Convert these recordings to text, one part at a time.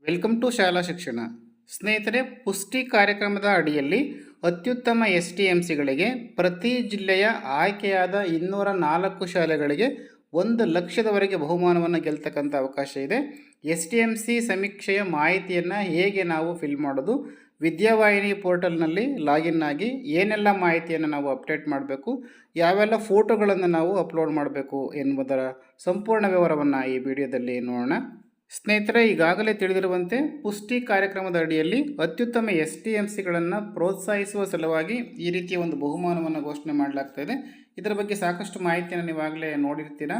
Welcome to ಶಾಲಾ ಶಿಕ್ಷಣ. ಸ್ನೇಹಿತರೆ, ಪುಷ್ಟಿ ಕಾರ್ಯಕ್ರಮದ ಅಡಿಯಲ್ಲಿ ಅತ್ಯುತ್ತಮ STMCಗಳಿಗೆ ಪ್ರತಿ ಜಿಲ್ಲೆಯ ಆಯ್ಕೆಯಾದ 204 ಶಾಲೆಗಳಿಗೆ 1,00,000ದವರೆಗೆ ಬಹುಮಾನವನ್ನು ಗೆಲ್ತಕ್ಕಂಥ ಅವಕಾಶ ಇದೆ. STMC ಸಮೀಕ್ಷೆಯ ಮಾಹಿತಿಯನ್ನು ಹೇಗೆ ನಾವು ಫಿಲ್ ಮಾಡೋದು, ವಿದ್ಯಾವಾಹಿನಿ ಪೋರ್ಟಲ್ನಲ್ಲಿ ಲಾಗಿನ್ ಆಗಿ ಏನೆಲ್ಲ ಮಾಹಿತಿಯನ್ನು ನಾವು ಅಪ್ಡೇಟ್ ಮಾಡಬೇಕು, ಯಾವೆಲ್ಲ ಫೋಟೋಗಳನ್ನು ನಾವು ಅಪ್ಲೋಡ್ ಮಾಡಬೇಕು ಎನ್ನುವುದರ ಸಂಪೂರ್ಣ ವಿವರವನ್ನು ಈ ವಿಡಿಯೋದಲ್ಲಿ ನೋಡೋಣ. ಸ್ನೇಹಿತರೆ, ಈಗಾಗಲೇ ತಿಳಿದಿರುವಂತೆ ಪುಷ್ಟಿ ಕಾರ್ಯಕ್ರಮದ ಅಡಿಯಲ್ಲಿ ಅತ್ಯುತ್ತಮ STMCಗಳನ್ನು ಪ್ರೋತ್ಸಾಹಿಸುವ ಸಲುವಾಗಿ ಈ ರೀತಿಯ ಒಂದು ಬಹುಮಾನವನ್ನು ಘೋಷಣೆ ಮಾಡಲಾಗ್ತಾಯಿದೆ. ಇದರ ಬಗ್ಗೆ ಸಾಕಷ್ಟು ಮಾಹಿತಿಯನ್ನು ನೀವಾಗಲೇ ನೋಡಿರ್ತೀರಾ.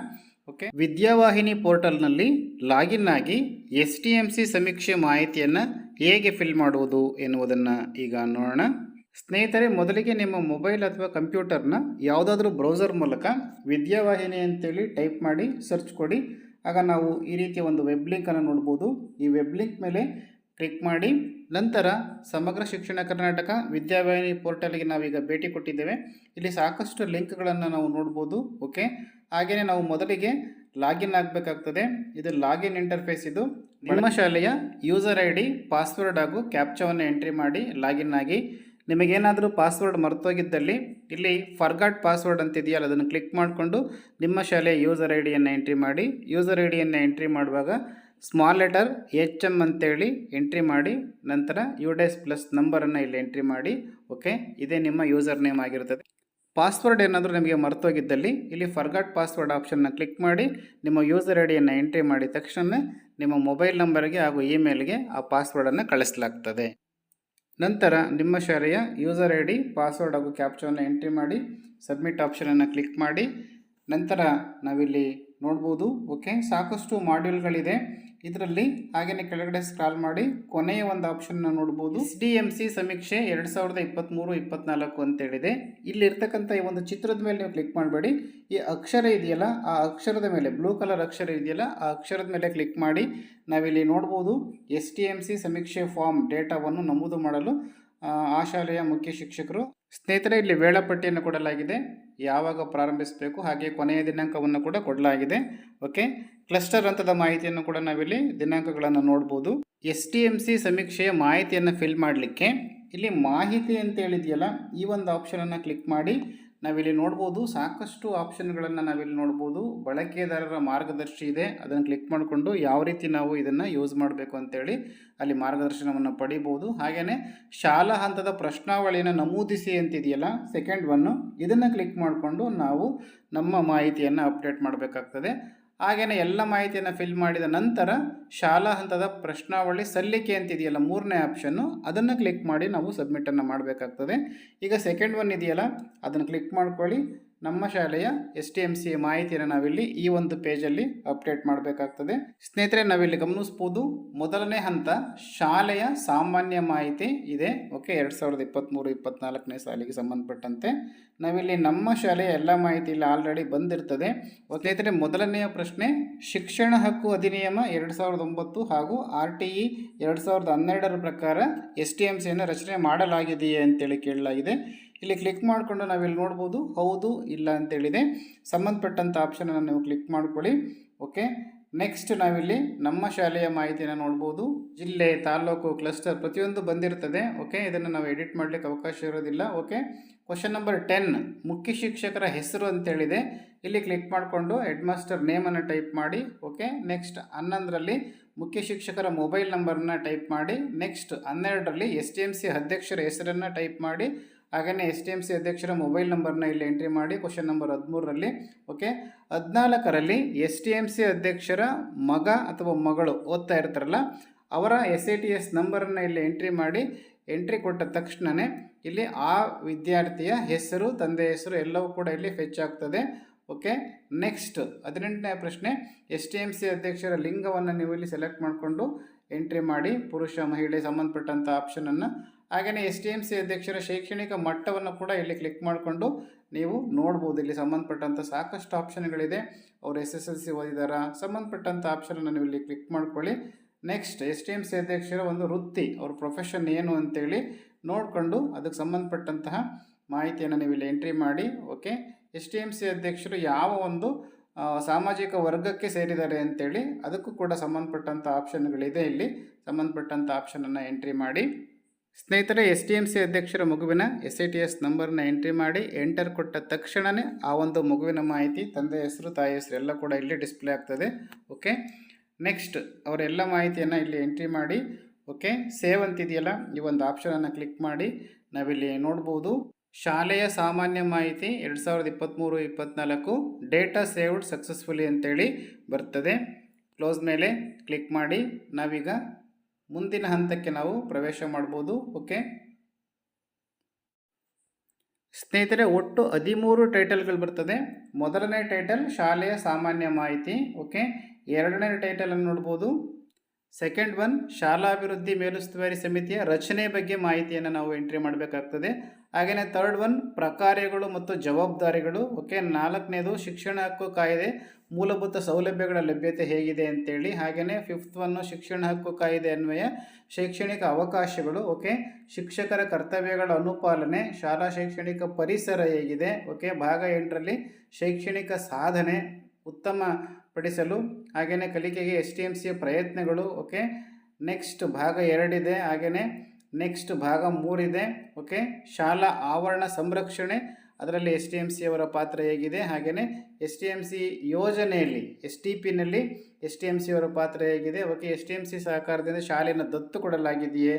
ಓಕೆ, ವಿದ್ಯಾವಾಹಿನಿ ಪೋರ್ಟಲ್ನಲ್ಲಿ ಲಾಗಿನ್ ಆಗಿ STMC ಸಮೀಕ್ಷೆ ಮಾಹಿತಿಯನ್ನು ಹೇಗೆ ಫಿಲ್ ಮಾಡುವುದು ಎನ್ನುವುದನ್ನು ಈಗ ನೋಡೋಣ. ಸ್ನೇಹಿತರೆ, ಮೊದಲಿಗೆ ನಿಮ್ಮ ಮೊಬೈಲ್ ಅಥವಾ ಕಂಪ್ಯೂಟರ್ನ ಯಾವುದಾದ್ರೂ ಬ್ರೌಸರ್ ಮೂಲಕ ವಿದ್ಯಾವಾಹಿನಿ ಅಂತೇಳಿ ಟೈಪ್ ಮಾಡಿ ಸರ್ಚ್ ಕೊಡಿ. ಆಗ ನಾವು ಈ ರೀತಿಯ ಒಂದು ವೆಬ್ ಲಿಂಕನ್ನು ನೋಡ್ಬೋದು. ಈ ವೆಬ್ ಲಿಂಕ್ ಮೇಲೆ ಕ್ಲಿಕ್ ಮಾಡಿ ನಂತರ ಸಮಗ್ರ ಶಿಕ್ಷಣ ಕರ್ನಾಟಕ ವಿದ್ಯಾವಾಹಿನಿ ಪೋರ್ಟಲ್ಗೆ ನಾವೀಗ ಭೇಟಿ ಕೊಟ್ಟಿದ್ದೇವೆ. ಇಲ್ಲಿ ಸಾಕಷ್ಟು ಲಿಂಕ್ಗಳನ್ನು ನಾವು ನೋಡ್ಬೋದು. ಓಕೆ, ಹಾಗೆಯೇ ನಾವು ಮೊದಲಿಗೆ ಲಾಗಿನ್ ಆಗಬೇಕಾಗ್ತದೆ. ಇದು ಲಾಗಿನ್ ಇಂಟರ್ಫೇಸ್. ಇದು ನಿಮ್ಮ ಶಾಲೆಯ ಯೂಸರ್ ID, ಪಾಸ್ವರ್ಡ್ ಹಾಗೂ ಕ್ಯಾಪ್ಚಾವನ್ನು ಎಂಟ್ರಿ ಮಾಡಿ ಲಾಗಿನ್ ಆಗಿ. ನಿಮಗೇನಾದರೂ ಪಾಸ್ವರ್ಡ್ ಮರ್ತೋಗಿದ್ದಲ್ಲಿ ಇಲ್ಲಿ ಫರ್ಗಾಟ್ ಪಾಸ್ವರ್ಡ್ ಅಂತಿದೆಯಲ್ಲ, ಅದನ್ನು ಕ್ಲಿಕ್ ಮಾಡಿಕೊಂಡು ನಿಮ್ಮ ಶಾಲೆಯ ಯೂಸರ್ IDಯನ್ನು ಎಂಟ್ರಿ ಮಾಡಿ. ಯೂಸರ್ IDಯನ್ನು ಎಂಟ್ರಿ ಮಾಡುವಾಗ ಸ್ಮಾಲ್ ಲೆಟರ್ HM ಅಂತೇಳಿ ಎಂಟ್ರಿ ಮಾಡಿ ನಂತರ UDES ಪ್ಲಸ್ ನಂಬರನ್ನು ಇಲ್ಲಿ ಎಂಟ್ರಿ ಮಾಡಿ. ಓಕೆ, ಇದೇ ನಿಮ್ಮ ಯೂಸರ್ ನೇಮ್ ಆಗಿರ್ತದೆ. ಪಾಸ್ವರ್ಡ್ ಏನಾದರೂ ನಿಮಗೆ ಮರ್ತೋಗಿದ್ದಲ್ಲಿ ಇಲ್ಲಿ ಫರ್ಗಾಟ್ ಪಾಸ್ವರ್ಡ್ ಆಪ್ಷನ್ನ ಕ್ಲಿಕ್ ಮಾಡಿ ನಿಮ್ಮ ಯೂಸರ್ IDಯನ್ನು ಎಂಟ್ರಿ ಮಾಡಿದ ತಕ್ಷಣ ನಿಮ್ಮ ಮೊಬೈಲ್ ನಂಬರ್ಗೆ ಹಾಗೂ ಇಮೇಲ್ಗೆ ಆ ಪಾಸ್ವರ್ಡನ್ನು ಕಳಿಸಲಾಗ್ತದೆ. ನಂತರ ನಿಮ್ಮ ಶಾಲೆಯ ಯೂಸರ್ ID, ಪಾಸ್ವರ್ಡ್ ಹಾಗೂ ಕ್ಯಾಪ್ಚಾವನ್ನು ಎಂಟ್ರಿ ಮಾಡಿ ಸಬ್ಮಿಟ್ ಆಪ್ಷನನ್ನು ಕ್ಲಿಕ್ ಮಾಡಿ. ನಂತರ ನಾವಿಲ್ಲಿ ನೋಡ್ಬೋದು. ಓಕೆ, ಸಾಕಷ್ಟು ಮಾಡ್ಯೂಲ್ಗಳಿದೆ ಇದರಲ್ಲಿ. ಹಾಗೆಯೇ ಕೆಳಗಡೆ ಸ್ಕ್ರಾಲ್ ಮಾಡಿ ಕೊನೆಯ ಒಂದು ಆಪ್ಷನ್ನ ನೋಡ್ಬೋದು. STMC ಸಮೀಕ್ಷೆ 2023-24 ಅಂತೇಳಿದೆ. ಇಲ್ಲಿ ಇರ್ತಕ್ಕಂಥ ಈ ಒಂದು ಚಿತ್ರದ ಮೇಲೆ ನೀವು ಕ್ಲಿಕ್ ಮಾಡಬೇಡಿ. ಈ ಅಕ್ಷರ ಇದೆಯಲ್ಲ, ಆ ಅಕ್ಷರದ ಮೇಲೆ ಬ್ಲೂ ಕಲರ್ ಅಕ್ಷರ ಇದೆಯಲ್ಲ, ಆ ಅಕ್ಷರದ ಮೇಲೆ ಕ್ಲಿಕ್ ಮಾಡಿ. ನಾವಿಲ್ಲಿ ನೋಡ್ಬೋದು STMC ಸಮೀಕ್ಷೆ ಫಾರ್ಮ್ ಡೇಟಾವನ್ನು ನಮೂದು ಮಾಡಲು ಆ ಶಾಲೆಯ ಮುಖ್ಯ ಶಿಕ್ಷಕರು. ಸ್ನೇಹಿತರೆ, ಇಲ್ಲಿ ವೇಳಾಪಟ್ಟಿಯನ್ನು ಕೊಡಲಾಗಿದೆ, ಯಾವಾಗ ಪ್ರಾರಂಭಿಸಬೇಕು, ಹಾಗೆ ಕೊನೆಯ ದಿನಾಂಕವನ್ನು ಕೂಡ ಕೊಡಲಾಗಿದೆ. ಓಕೆ, ಕ್ಲಸ್ಟರ್ ಹಂತದ ಮಾಹಿತಿಯನ್ನು ಕೂಡ ನಾವಿಲ್ಲಿ ದಿನಾಂಕಗಳನ್ನು ನೋಡ್ಬೋದು. STMC ಸಮೀಕ್ಷೆಯ ಮಾಹಿತಿಯನ್ನು ಫಿಲ್ ಮಾಡಲಿಕ್ಕೆ ಇಲ್ಲಿ ಮಾಹಿತಿ ಅಂತ ಹೇಳಿದೆಯಲ್ಲ, ಈ ಒಂದು ಆಪ್ಷನನ್ನು ಕ್ಲಿಕ್ ಮಾಡಿ. ನಾವಿಲ್ಲಿ ನೋಡ್ಬೋದು ಸಾಕಷ್ಟು ಆಪ್ಷನ್ಗಳನ್ನು ನಾವಿಲ್ಲಿ ನೋಡ್ಬೋದು. ಬಳಕೆದಾರರ ಮಾರ್ಗದರ್ಶಿ ಇದೆ, ಅದನ್ನು ಕ್ಲಿಕ್ ಮಾಡಿಕೊಂಡು ಯಾವ ರೀತಿ ನಾವು ಇದನ್ನು ಯೂಸ್ ಮಾಡಬೇಕು ಅಂತೇಳಿ ಅಲ್ಲಿ ಮಾರ್ಗದರ್ಶನವನ್ನು ಪಡಿಬೋದು. ಹಾಗೆಯೇ ಶಾಲಾ ಹಂತದ ಪ್ರಶ್ನಾವಳಿಯನ್ನು ನಮೂದಿಸಿ ಅಂತಿದೆಯಲ್ಲ, ಸೆಕೆಂಡ್ ಒನ್ನು, ಇದನ್ನು ಕ್ಲಿಕ್ ಮಾಡಿಕೊಂಡು ನಾವು ನಮ್ಮ ಮಾಹಿತಿಯನ್ನು ಅಪ್ಡೇಟ್ ಮಾಡಬೇಕಾಗ್ತದೆ. ಹಾಗೆಯೇ ಎಲ್ಲ ಮಾಹಿತಿಯನ್ನು ಫಿಲ್ ಮಾಡಿದ ನಂತರ ಶಾಲಾ ಹಂತದ ಪ್ರಶ್ನಾವಳಿ ಸಲ್ಲಿಕೆ ಅಂತಿದೆಯಲ್ಲ, ಮೂರನೇ ಆಪ್ಷನ್ನು, ಅದನ್ನು ಕ್ಲಿಕ್ ಮಾಡಿ ನಾವು ಸಬ್ಮಿಟನ್ನು ಮಾಡಬೇಕಾಗ್ತದೆ. ಈಗ ಸೆಕೆಂಡ್ ಒನ್ ಇದೆಯಲ್ಲ, ಅದನ್ನು ಕ್ಲಿಕ್ ಮಾಡ್ಕೊಳ್ಳಿ. ನಮ್ಮ ಶಾಲೆಯ STMC ಮಾಹಿತಿಯನ್ನು ನಾವಿಲ್ಲಿ ಈ ಒಂದು ಪೇಜಲ್ಲಿ ಅಪ್ಡೇಟ್ ಮಾಡಬೇಕಾಗ್ತದೆ. ಸ್ನೇಹಿತರೆ, ನಾವಿಲ್ಲಿ ಗಮನಿಸ್ಬೋದು ಮೊದಲನೇ ಹಂತ ಶಾಲೆಯ ಸಾಮಾನ್ಯ ಮಾಹಿತಿ ಇದೆ. ಓಕೆ, 2023-24ನೇ ಸಾಲಿಗೆ ಸಂಬಂಧಪಟ್ಟಂತೆ ನಾವಿಲ್ಲಿ ನಮ್ಮ ಶಾಲೆಯ ಎಲ್ಲ ಮಾಹಿತಿ ಇಲ್ಲಿ ಆಲ್ರೆಡಿ ಬಂದಿರ್ತದೆ. ಸ್ನೇಹಿತರೆ, ಮೊದಲನೆಯ ಪ್ರಶ್ನೆ, ಶಿಕ್ಷಣ ಹಕ್ಕು ಅಧಿನಿಯಮ 2009 ಹಾಗೂ RTE 2012 ಪ್ರಕಾರ STMCಯನ್ನು ರಚನೆ ಮಾಡಲಾಗಿದೆಯೇ ಅಂತೇಳಿ ಕೇಳಲಾಗಿದೆ. ಇಲ್ಲಿ ಕ್ಲಿಕ್ ಮಾಡಿಕೊಂಡು ನಾವಿಲ್ಲಿ ನೋಡ್ಬೋದು ಹೌದು ಇಲ್ಲ ಅಂತೇಳಿದೆ. ಸಂಬಂಧಪಟ್ಟಂಥ ಆಪ್ಷನನ್ನು ನೀವು ಕ್ಲಿಕ್ ಮಾಡ್ಕೊಳ್ಳಿ. ಓಕೆ, ನೆಕ್ಸ್ಟ್ ನಾವಿಲ್ಲಿ ನಮ್ಮ ಶಾಲೆಯ ಮಾಹಿತಿಯನ್ನು ನೋಡ್ಬೋದು. ಜಿಲ್ಲೆ, ತಾಲೂಕು, ಕ್ಲಸ್ಟರ್ ಪ್ರತಿಯೊಂದು ಬಂದಿರ್ತದೆ. ಓಕೆ, ಇದನ್ನು ನಾವು ಎಡಿಟ್ ಮಾಡಲಿಕ್ಕೆ ಅವಕಾಶ ಇರೋದಿಲ್ಲ. ಓಕೆ, ಕ್ವಶನ್ ನಂಬರ್ 10, ಮುಖ್ಯ ಶಿಕ್ಷಕರ ಹೆಸರು ಅಂತೇಳಿದೆ. ಇಲ್ಲಿ ಕ್ಲಿಕ್ ಮಾಡಿಕೊಂಡು ಹೆಡ್ ಮಾಸ್ಟರ್ ನೇಮನ್ನು ಟೈಪ್ ಮಾಡಿ. ಓಕೆ, ನೆಕ್ಸ್ಟ್ 11ರಲ್ಲಿ ಮುಖ್ಯ ಶಿಕ್ಷಕರ ಮೊಬೈಲ್ ನಂಬರನ್ನು ಟೈಪ್ ಮಾಡಿ. ನೆಕ್ಸ್ಟ್ 12ರಲ್ಲಿ STMC ಅಧ್ಯಕ್ಷರ ಹೆಸರನ್ನು ಟೈಪ್ ಮಾಡಿ. ಹಾಗೆಯೇ STMC ಅಧ್ಯಕ್ಷರ ಮೊಬೈಲ್ ನಂಬರ್ನ ಇಲ್ಲಿ ಎಂಟ್ರಿ ಮಾಡಿ. ಕ್ವಶನ್ ನಂಬರ್ 13ರಲ್ಲಿ. ಓಕೆ, 14ರಲ್ಲಿ STMC ಅಧ್ಯಕ್ಷರ ಮಗ ಅಥವಾ ಮಗಳು ಓದ್ತಾ ಇರ್ತಾರಲ್ಲ, ಅವರ SATS ನಂಬರನ್ನು ಇಲ್ಲಿ ಎಂಟ್ರಿ ಮಾಡಿ. ಎಂಟ್ರಿ ಕೊಟ್ಟ ತಕ್ಷಣವೇ ಇಲ್ಲಿ ಆ ವಿದ್ಯಾರ್ಥಿಯ ಹೆಸರು, ತಂದೆ ಹೆಸರು ಎಲ್ಲವೂ ಕೂಡ ಇಲ್ಲಿ ಫೆಚ್ ಆಗ್ತದೆ. ಓಕೆ, ನೆಕ್ಸ್ಟ್ 18ನೇ ಪ್ರಶ್ನೆ, STMC ಅಧ್ಯಕ್ಷರ ಲಿಂಗವನ್ನು ನೀವು ಇಲ್ಲಿ ಸೆಲೆಕ್ಟ್ ಮಾಡಿಕೊಂಡು ಎಂಟ್ರಿ ಮಾಡಿ. ಪುರುಷ, ಮಹಿಳೆ ಸಂಬಂಧಪಟ್ಟಂಥ ಆಪ್ಷನನ್ನು. ಹಾಗೆಯೇ STMC ಅಧ್ಯಕ್ಷರ ಶೈಕ್ಷಣಿಕ ಮಟ್ಟವನ್ನು ಕೂಡ ಇಲ್ಲಿ ಕ್ಲಿಕ್ ಮಾಡಿಕೊಂಡು ನೀವು ನೋಡ್ಬೋದು. ಇಲ್ಲಿ ಸಂಬಂಧಪಟ್ಟಂಥ ಸಾಕಷ್ಟು ಆಪ್ಷನ್ಗಳಿದೆ. ಅವರು SSLC ಓದಿದಾರ, ಸಂಬಂಧಪಟ್ಟಂಥ ಆಪ್ಷನನ್ನು ನೀವು ಇಲ್ಲಿ ಕ್ಲಿಕ್ ಮಾಡ್ಕೊಳ್ಳಿ. ನೆಕ್ಸ್ಟ್ STMC ಅಧ್ಯಕ್ಷರ ಒಂದು ವೃತ್ತಿ, ಅವ್ರ ಪ್ರೊಫೆಷನ್ ಏನು ಅಂತೇಳಿ ನೋಡಿಕೊಂಡು ಅದಕ್ಕೆ ಸಂಬಂಧಪಟ್ಟಂತಹ ಮಾಹಿತಿಯನ್ನು ನೀವು ಇಲ್ಲಿ ಎಂಟ್ರಿ ಮಾಡಿ. ಓಕೆ, STMC ಅಧ್ಯಕ್ಷರು ಯಾವ ಒಂದು ಸಾಮಾಜಿಕ ವರ್ಗಕ್ಕೆ ಸೇರಿದ್ದಾರೆ ಅಂತೇಳಿ ಅದಕ್ಕೂ ಕೂಡ ಸಂಬಂಧಪಟ್ಟಂಥ ಆಪ್ಷನ್ಗಳಿದೆ. ಇಲ್ಲಿ ಸಂಬಂಧಪಟ್ಟಂಥ ಆಪ್ಷನನ್ನು ಎಂಟ್ರಿ ಮಾಡಿ. ಸ್ನೇಹಿತರೆ, STMC ಅಧ್ಯಕ್ಷರ ಮಗುವಿನ SITS ನಂಬರ್ನ ಎಂಟ್ರಿ ಮಾಡಿ ಎಂಟರ್ ಕೊಟ್ಟ ತಕ್ಷಣವೇ ಆ ಒಂದು ಮಗುವಿನ ಮಾಹಿತಿ, ತಂದೆ ಹೆಸರು, ತಾಯಿ ಹೆಸರು ಎಲ್ಲ ಕೂಡ ಇಲ್ಲಿ ಡಿಸ್ಪ್ಲೇ ಆಗ್ತದೆ. ಓಕೆ, ನೆಕ್ಸ್ಟ್ ಅವರೆಲ್ಲ ಮಾಹಿತಿಯನ್ನು ಇಲ್ಲಿ ಎಂಟ್ರಿ ಮಾಡಿ. ಓಕೆ, ಸೇವ್ ಅಂತಿದೆಯಲ್ಲ, ಈ ಒಂದು ಆಪ್ಷನನ್ನು ಕ್ಲಿಕ್ ಮಾಡಿ ನಾವಿಲ್ಲಿ ನೋಡ್ಬೋದು ಶಾಲೆಯ ಸಾಮಾನ್ಯ ಮಾಹಿತಿ 2023-24 ಡೇಟಾ ಸೇವ್ಡ್ ಸಕ್ಸಸ್ಫುಲಿ ಅಂತೇಳಿ ಬರ್ತದೆ. ಕ್ಲೋಸ್ ಮೇಲೆ ಕ್ಲಿಕ್ ಮಾಡಿ ನಾವೀಗ ಮುಂದಿನ ಹಂತಕ್ಕೆ ನಾವು ಪ್ರವೇಶ ಮಾಡ್ಬೋದು. ಓಕೆ ಸ್ನೇಹಿತರೆ, ಒಟ್ಟು 13 ಟೈಟಲ್ಗಳು ಬರ್ತದೆ. ಮೊದಲನೇ ಟೈಟಲ್ ಶಾಲೆಯ ಸಾಮಾನ್ಯ ಮಾಹಿತಿ. ಓಕೆ, ಎರಡನೇ ಟೈಟಲನ್ನು ನೋಡ್ಬೋದು. ಸೆಕೆಂಡ್ ಒನ್ ಶಾಲಾಭಿವೃದ್ಧಿ ಮೇಲುಸ್ತುವಾರಿ ಸಮಿತಿಯ ರಚನೆ ಬಗ್ಗೆ ಮಾಹಿತಿಯನ್ನು ನಾವು ಎಂಟ್ರಿ ಮಾಡಬೇಕಾಗ್ತದೆ. ಹಾಗೆಯೇ ಥರ್ಡ್ ಒನ್ ಪ್ರಕಾರಗಳು ಮತ್ತು ಜವಾಬ್ದಾರಿಗಳು. ಓಕೆ, ನಾಲ್ಕನೇದು ಶಿಕ್ಷಣ ಹಕ್ಕು ಕಾಯ್ದೆ ಮೂಲಭೂತ ಸೌಲಭ್ಯಗಳ ಲಭ್ಯತೆ ಹೇಗಿದೆ ಅಂತೇಳಿ. ಹಾಗೆಯೇ ಫಿಫ್ತ್ ಒನ್ನು ಶಿಕ್ಷಣ ಹಕ್ಕು ಕಾಯ್ದೆ ಅನ್ವಯ ಶೈಕ್ಷಣಿಕ ಅವಕಾಶಗಳು. ಓಕೆ, ಶಿಕ್ಷಕರ ಕರ್ತವ್ಯಗಳ ಅನುಪಾಲನೆ, ಶಾಲಾ ಶೈಕ್ಷಣಿಕ ಪರಿಸರ ಹೇಗಿದೆ. ಓಕೆ, ಭಾಗ 8ರಲ್ಲಿ ಶೈಕ್ಷಣಿಕ ಸಾಧನೆ ಉತ್ತಮ ಪಡಿಸಲು, ಹಾಗೆಯೇ ಕಲಿಕೆಗೆ STMCಯ ಪ್ರಯತ್ನಗಳು. ಓಕೆ, ನೆಕ್ಸ್ಟ್ ಭಾಗ 2 ಇದೆ. ಹಾಗೆಯೇ ನೆಕ್ಸ್ಟ್ ಭಾಗ 3 ಇದೆ. ಓಕೆ, ಶಾಲಾ ಆವರಣ ಸಂರಕ್ಷಣೆ, ಅದರಲ್ಲಿ STMCಯವರ ಪಾತ್ರ ಹೇಗಿದೆ. ಹಾಗೆಯೇ STMC ಯೋಜನೆಯಲ್ಲಿ STPನಲ್ಲಿ STMCಯವರ ಪಾತ್ರ ಹೇಗಿದೆ. ಓಕೆ, STMC ಸಹಕಾರದಿಂದ ಶಾಲೆಯನ್ನು ದತ್ತು ಕೊಡಲಾಗಿದೆಯೇ,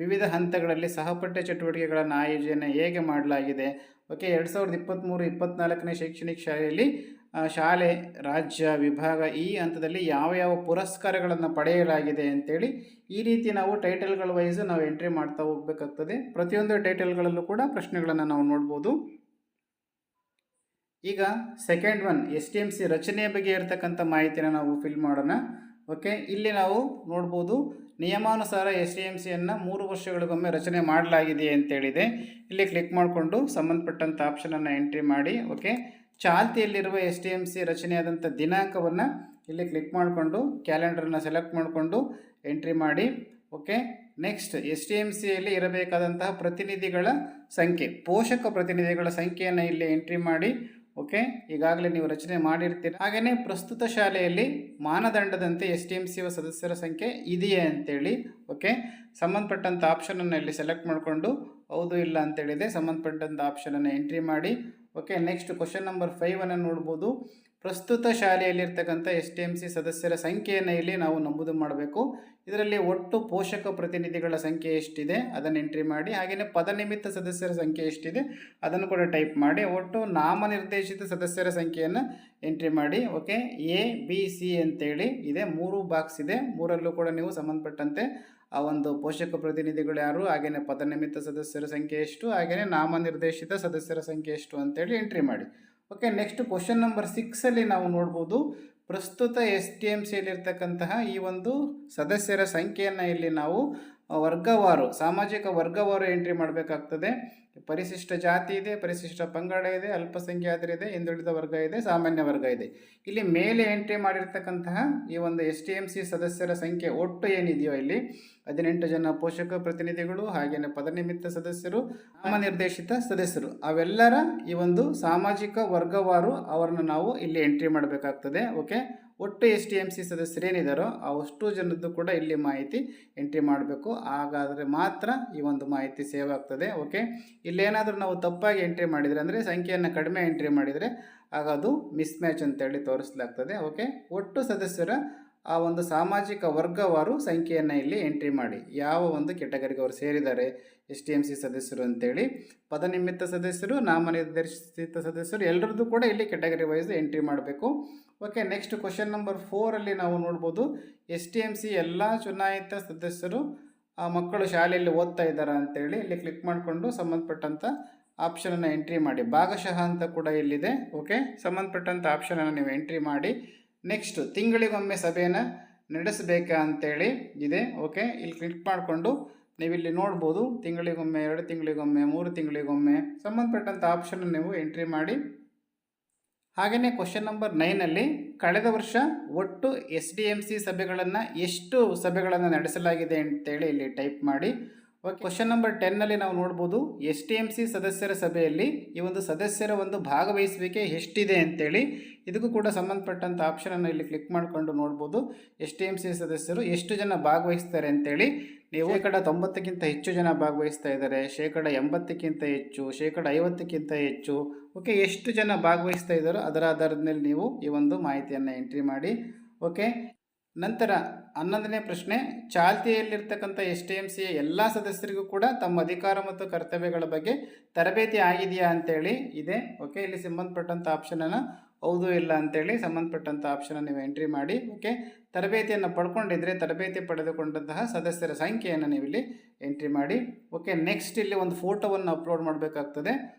ವಿವಿಧ ಹಂತಗಳಲ್ಲಿ ಸಹಪಠ್ಯ ಚಟುವಟಿಕೆಗಳನ್ನು ಆಯೋಜನೆ ಹೇಗೆ ಮಾಡಲಾಗಿದೆ. ಓಕೆ, 2023-24ನೇ ಶೈಕ್ಷಣಿಕ ಶಾಲೆಯಲ್ಲಿ ಶಾಲೆ ರಾಜ್ಯ ವಿಭಾಗ ಈ ಹಂತದಲ್ಲಿ ಯಾವ ಯಾವ ಪುರಸ್ಕಾರಗಳನ್ನು ಪಡೆಯಲಾಗಿದೆ ಅಂತೇಳಿ ಈ ರೀತಿ ನಾವು ಟೈಟಲ್ಗಳ ವೈಸ್ ನಾವು ಎಂಟ್ರಿ ಮಾಡ್ತಾ ಹೋಗಬೇಕಾಗ್ತದೆ. ಪ್ರತಿಯೊಂದು ಟೈಟಲ್ಗಳಲ್ಲೂ ಕೂಡ ಪ್ರಶ್ನೆಗಳನ್ನು ನಾವು ನೋಡ್ಬೋದು. ಈಗ ಸೆಕೆಂಡ್ ಒನ್ STMC ರಚನೆಯ ಬಗ್ಗೆ ಇರತಕ್ಕಂಥ ಮಾಹಿತಿನ ನಾವು ಫಿಲ್ ಮಾಡೋಣ. ಓಕೆ, ಇಲ್ಲಿ ನಾವು ನೋಡ್ಬೋದು ನಿಯಮಾನುಸಾರ STMCಯನ್ನು 3 ವರ್ಷಗಳಿಗೊಮ್ಮೆ ರಚನೆ ಮಾಡಲಾಗಿದೆ ಅಂತೇಳಿದೆ. ಇಲ್ಲಿ ಕ್ಲಿಕ್ ಮಾಡಿಕೊಂಡು ಸಂಬಂಧಪಟ್ಟಂಥ ಆಪ್ಷನನ್ನು ಎಂಟ್ರಿ ಮಾಡಿ. ಓಕೆ, ಚಾಲ್ತಿಯಲ್ಲಿರುವ STMC ರಚನೆಯಾದಂಥ ದಿನಾಂಕವನ್ನು ಇಲ್ಲಿ ಕ್ಲಿಕ್ ಮಾಡಿಕೊಂಡು ಕ್ಯಾಲೆಂಡರನ್ನು ಸೆಲೆಕ್ಟ್ ಮಾಡಿಕೊಂಡು ಎಂಟ್ರಿ ಮಾಡಿ. ಓಕೆ, ನೆಕ್ಸ್ಟ್ STMCಯಲ್ಲಿ ಇರಬೇಕಾದಂತಹ ಪ್ರತಿನಿಧಿಗಳ ಸಂಖ್ಯೆ, ಪೋಷಕ ಪ್ರತಿನಿಧಿಗಳ ಸಂಖ್ಯೆಯನ್ನು ಇಲ್ಲಿ ಎಂಟ್ರಿ ಮಾಡಿ. ಓಕೆ, ಈಗಾಗಲೇ ನೀವು ರಚನೆ ಮಾಡಿರ್ತೀರಿ. ಹಾಗೆಯೇ ಪ್ರಸ್ತುತ ಶಾಲೆಯಲ್ಲಿ ಮಾನದಂಡದಂತೆ STMC ಸದಸ್ಯರ ಸಂಖ್ಯೆ ಇದೆಯೇ ಅಂತೇಳಿ. ಓಕೆ, ಸಂಬಂಧಪಟ್ಟಂಥ ಆಪ್ಷನನ್ನು ಇಲ್ಲಿ ಸೆಲೆಕ್ಟ್ ಮಾಡಿಕೊಂಡು ಹೌದು ಇಲ್ಲ ಅಂತೇಳಿದೆ, ಸಂಬಂಧಪಟ್ಟಂಥ ಆಪ್ಷನನ್ನು ಎಂಟ್ರಿ ಮಾಡಿ. ಓಕೆ, ನೆಕ್ಸ್ಟ್ ಕ್ವಶನ್ ನಂಬರ್ 5 ನೋಡ್ಬೋದು. ಪ್ರಸ್ತುತ ಶಾಲೆಯಲ್ಲಿರ್ತಕ್ಕಂಥ STMC ಸದಸ್ಯರ ಸಂಖ್ಯೆಯನ್ನು ಇಲ್ಲಿ ನಾವು ನಮೂದು ಮಾಡಬೇಕು. ಇದರಲ್ಲಿ ಒಟ್ಟು ಪೋಷಕ ಪ್ರತಿನಿಧಿಗಳ ಸಂಖ್ಯೆ ಎಷ್ಟಿದೆ ಅದನ್ನು ಎಂಟ್ರಿ ಮಾಡಿ. ಹಾಗೆಯೇ ಪದನಿಮಿತ್ತ ಸದಸ್ಯರ ಸಂಖ್ಯೆ ಎಷ್ಟಿದೆ ಅದನ್ನು ಕೂಡ ಟೈಪ್ ಮಾಡಿ. ಒಟ್ಟು ನಾಮನಿರ್ದೇಶಿತ ಸದಸ್ಯರ ಸಂಖ್ಯೆಯನ್ನು ಎಂಟ್ರಿ ಮಾಡಿ. ಓಕೆ, ABC ಅಂತೇಳಿ ಇದೆ, 3 ಬಾಕ್ಸ್ ಇದೆ. 3ರಲ್ಲೂ ಕೂಡ ನೀವು ಸಂಬಂಧಪಟ್ಟಂತೆ ಆ ಒಂದು ಪೋಷಕ ಪ್ರತಿನಿಧಿಗಳು ಯಾರು, ಹಾಗೆಯೇ ಪದನಿಮಿತ್ತ ಸದಸ್ಯರ ಸಂಖ್ಯೆ ಎಷ್ಟು, ಹಾಗೆಯೇ ನಾಮನಿರ್ದೇಶಿತ ಸದಸ್ಯರ ಸಂಖ್ಯೆ ಎಷ್ಟು ಅಂತೇಳಿ ಎಂಟ್ರಿ ಮಾಡಿ. ಓಕೆ, ನೆಕ್ಸ್ಟ್ ಕ್ವಶನ್ ನಂಬರ್ 6 ನಾವು ನೋಡ್ಬೋದು. ಪ್ರಸ್ತುತ STMCಯಲ್ಲಿರ್ತಕ್ಕಂತಹ ಈ ಒಂದು ಸದಸ್ಯರ ಸಂಖ್ಯೆಯನ್ನು ಇಲ್ಲಿ ನಾವು ವರ್ಗವಾರು, ಸಾಮಾಜಿಕ ವರ್ಗವಾರು ಎಂಟ್ರಿ ಮಾಡಬೇಕಾಗ್ತದೆ. ಪರಿಶಿಷ್ಟ ಜಾತಿ ಇದೆ, ಪರಿಶಿಷ್ಟ ಪಂಗಡ ಇದೆ, ಅಲ್ಪಸಂಖ್ಯಾತರಿದೆ, ಹಿಂದುಳಿದ ವರ್ಗ ಇದೆ, ಸಾಮಾನ್ಯ ವರ್ಗ ಇದೆ. ಇಲ್ಲಿ ಮೇಲೆ ಎಂಟ್ರಿ ಮಾಡಿರ್ತಕ್ಕಂತಹ ಈ ಒಂದು STMC ಸದಸ್ಯರ ಸಂಖ್ಯೆ ಒಟ್ಟು ಏನಿದೆಯೋ ಇಲ್ಲಿ 18 ಜನ ಪೋಷಕ ಪ್ರತಿನಿಧಿಗಳು, ಹಾಗೆಯೇ ಪದನಿಮಿತ್ತ ಸದಸ್ಯರು, ನಾಮನಿರ್ದೇಶಿತ ಸದಸ್ಯರು, ಅವೆಲ್ಲರ ಈ ಒಂದು ಸಾಮಾಜಿಕ ವರ್ಗವಾರು ಅವರನ್ನು ನಾವು ಇಲ್ಲಿ ಎಂಟ್ರಿ ಮಾಡಬೇಕಾಗ್ತದೆ. ಓಕೆ, ಒಟ್ಟು STMC ಸದಸ್ಯರೇನಿದ್ದಾರೋ ಅಷ್ಟು ಜನದ್ದು ಕೂಡ ಇಲ್ಲಿ ಮಾಹಿತಿ ಎಂಟ್ರಿ ಮಾಡಬೇಕು. ಹಾಗಾದರೆ ಮಾತ್ರ ಈ ಒಂದು ಮಾಹಿತಿ ಸೇವ್ ಆಗ್ತದೆ. ಓಕೆ, ಇಲ್ಲೇನಾದರೂ ನಾವು ತಪ್ಪಾಗಿ ಎಂಟ್ರಿ ಮಾಡಿದರೆ, ಅಂದರೆ ಸಂಖ್ಯೆಯನ್ನು ಕಡಿಮೆ ಎಂಟ್ರಿ ಮಾಡಿದರೆ ಆಗ ಅದು ಮಿಸ್ ಮ್ಯಾಚ್ ಅಂತೇಳಿ ತೋರಿಸಲಾಗ್ತದೆ. ಓಕೆ, ಒಟ್ಟು ಸದಸ್ಯರ ಆ ಒಂದು ಸಾಮಾಜಿಕ ವರ್ಗವಾರು ಸಂಖ್ಯೆಯನ್ನು ಇಲ್ಲಿ ಎಂಟ್ರಿ ಮಾಡಿ. ಯಾವ ಒಂದು ಕೆಟಗರಿಗೆ ಅವರು ಸೇರಿದ್ದಾರೆ STMC ಸದಸ್ಯರು ಅಂತೇಳಿ, ಪದನಿಮಿತ್ತ ಸದಸ್ಯರು, ನಾಮನಿರ್ದೇಶಿತ ಸದಸ್ಯರು ಎಲ್ಲರದ್ದು ಕೂಡ ಇಲ್ಲಿ ಕೆಟಗರಿ ವೈಸ್ ಎಂಟ್ರಿ ಮಾಡಬೇಕು. ಓಕೆ, ನೆಕ್ಸ್ಟ್ ಕ್ವಶನ್ ನಂಬರ್ 4 ನಾವು ನೋಡ್ಬೋದು. STMC ಎಲ್ಲ ಚುನಾಯಿತ ಸದಸ್ಯರು ಮಕ್ಕಳು ಶಾಲೆಯಲ್ಲಿ ಓದ್ತಾ ಇದ್ದಾರೆ ಅಂತೇಳಿ ಇಲ್ಲಿ ಕ್ಲಿಕ್ ಮಾಡಿಕೊಂಡು ಸಂಬಂಧಪಟ್ಟಂಥ ಆಪ್ಷನನ್ನು ಎಂಟ್ರಿ ಮಾಡಿ. ಭಾಗಶಃ ಅಂತ ಕೂಡ ಇಲ್ಲಿದೆ. ಓಕೆ, ಸಂಬಂಧಪಟ್ಟಂಥ ಆಪ್ಷನನ್ನು ನೀವು ಎಂಟ್ರಿ ಮಾಡಿ. ನೆಕ್ಸ್ಟ್ ತಿಂಗಳಿಗೊಮ್ಮೆ ಸಭೆಯನ್ನು ನಡೆಸಬೇಕಾ ಅಂತೇಳಿ ಇದೆ. ಓಕೆ, ಇಲ್ಲಿ ಕ್ಲಿಕ್ ಮಾಡಿಕೊಂಡು ನೀವಿಲ್ಲಿ ನೋಡ್ಬೋದು ತಿಂಗಳಿಗೊಮ್ಮೆ, 2 ತಿಂಗಳಿಗೊಮ್ಮೆ, 3 ತಿಂಗಳಿಗೊಮ್ಮೆ ಸಂಬಂಧಪಟ್ಟಂಥ ಆಪ್ಷನನ್ನು ನೀವು ಎಂಟ್ರಿ ಮಾಡಿ. ಹಾಗೆಯೇ ಕ್ವಶನ್ ನಂಬರ್ 9 ಕಳೆದ ವರ್ಷ ಒಟ್ಟು SDMC ಸಭೆಗಳನ್ನು ಎಷ್ಟು ಸಭೆಗಳನ್ನು ನಡೆಸಲಾಗಿದೆ ಅಂತೇಳಿ ಇಲ್ಲಿ ಟೈಪ್ ಮಾಡಿ. ಓಕೆ, ಕ್ವಶನ್ ನಂಬರ್ 10ನಲ್ಲಿ ನಾವು ನೋಡ್ಬೋದು STMC ಸದಸ್ಯರ ಸಭೆಯಲ್ಲಿ ಈ ಒಂದು ಸದಸ್ಯರ ಒಂದು ಭಾಗವಹಿಸುವಿಕೆ ಎಷ್ಟಿದೆ ಅಂತೇಳಿ. ಇದಕ್ಕೂ ಕೂಡ ಸಂಬಂಧಪಟ್ಟಂಥ ಆಪ್ಷನನ್ನು ಇಲ್ಲಿ ಕ್ಲಿಕ್ ಮಾಡಿಕೊಂಡು ನೋಡ್ಬೋದು STMC ಸದಸ್ಯರು ಎಷ್ಟು ಜನ ಭಾಗವಹಿಸ್ತಾರೆ ಅಂತೇಳಿ. ನೀವು ಶೇಕಡ 90ಕ್ಕಿಂತ ಹೆಚ್ಚು ಜನ ಭಾಗವಹಿಸ್ತಾ ಇದ್ದಾರೆ, ಶೇಕಡ 80ಕ್ಕಿಂತ ಹೆಚ್ಚು, ಶೇಕಡ 50ಕ್ಕಿಂತ ಹೆಚ್ಚು. ಓಕೆ, ಎಷ್ಟು ಜನ ಭಾಗವಹಿಸ್ತಾ ಇದ್ದಾರೋ ಅದರ ಆಧಾರದ ಮೇಲೆ ನೀವು ಈ ಒಂದು ಮಾಹಿತಿಯನ್ನು ಎಂಟ್ರಿ ಮಾಡಿ. ಓಕೆ, ನಂತರ 11ನೇ ಪ್ರಶ್ನೆ, ಚಾಲ್ತಿಯಲ್ಲಿರ್ತಕ್ಕಂಥ STMCಯ ಎಲ್ಲ ಸದಸ್ಯರಿಗೂ ಕೂಡ ತಮ್ಮ ಅಧಿಕಾರ ಮತ್ತು ಕರ್ತವ್ಯಗಳ ಬಗ್ಗೆ ತರಬೇತಿ ಆಗಿದೆಯಾ ಅಂತೇಳಿ ಇದೆ. ಓಕೆ, ಇಲ್ಲಿ ಸಂಬಂಧಪಟ್ಟಂಥ ಆಪ್ಷನನ್ನು ಹೌದು ಇಲ್ಲ ಅಂತೇಳಿ ಸಂಬಂಧಪಟ್ಟಂಥ ಆಪ್ಷನನ್ನು ನೀವು ಎಂಟ್ರಿ ಮಾಡಿ. ಓಕೆ, ತರಬೇತಿಯನ್ನು ಪಡ್ಕೊಂಡಿದ್ರೆ ತರಬೇತಿ ಪಡೆದುಕೊಂಡಂತಹ ಸದಸ್ಯರ ಸಂಖ್ಯೆಯನ್ನು ನೀವು ಇಲ್ಲಿ ಎಂಟ್ರಿ ಮಾಡಿ. ಓಕೆ, ನೆಕ್ಸ್ಟ್ ಇಲ್ಲಿ ಒಂದು ಫೋಟೋವನ್ನು ಅಪ್ಲೋಡ್ ಮಾಡಬೇಕಾಗ್ತದೆ.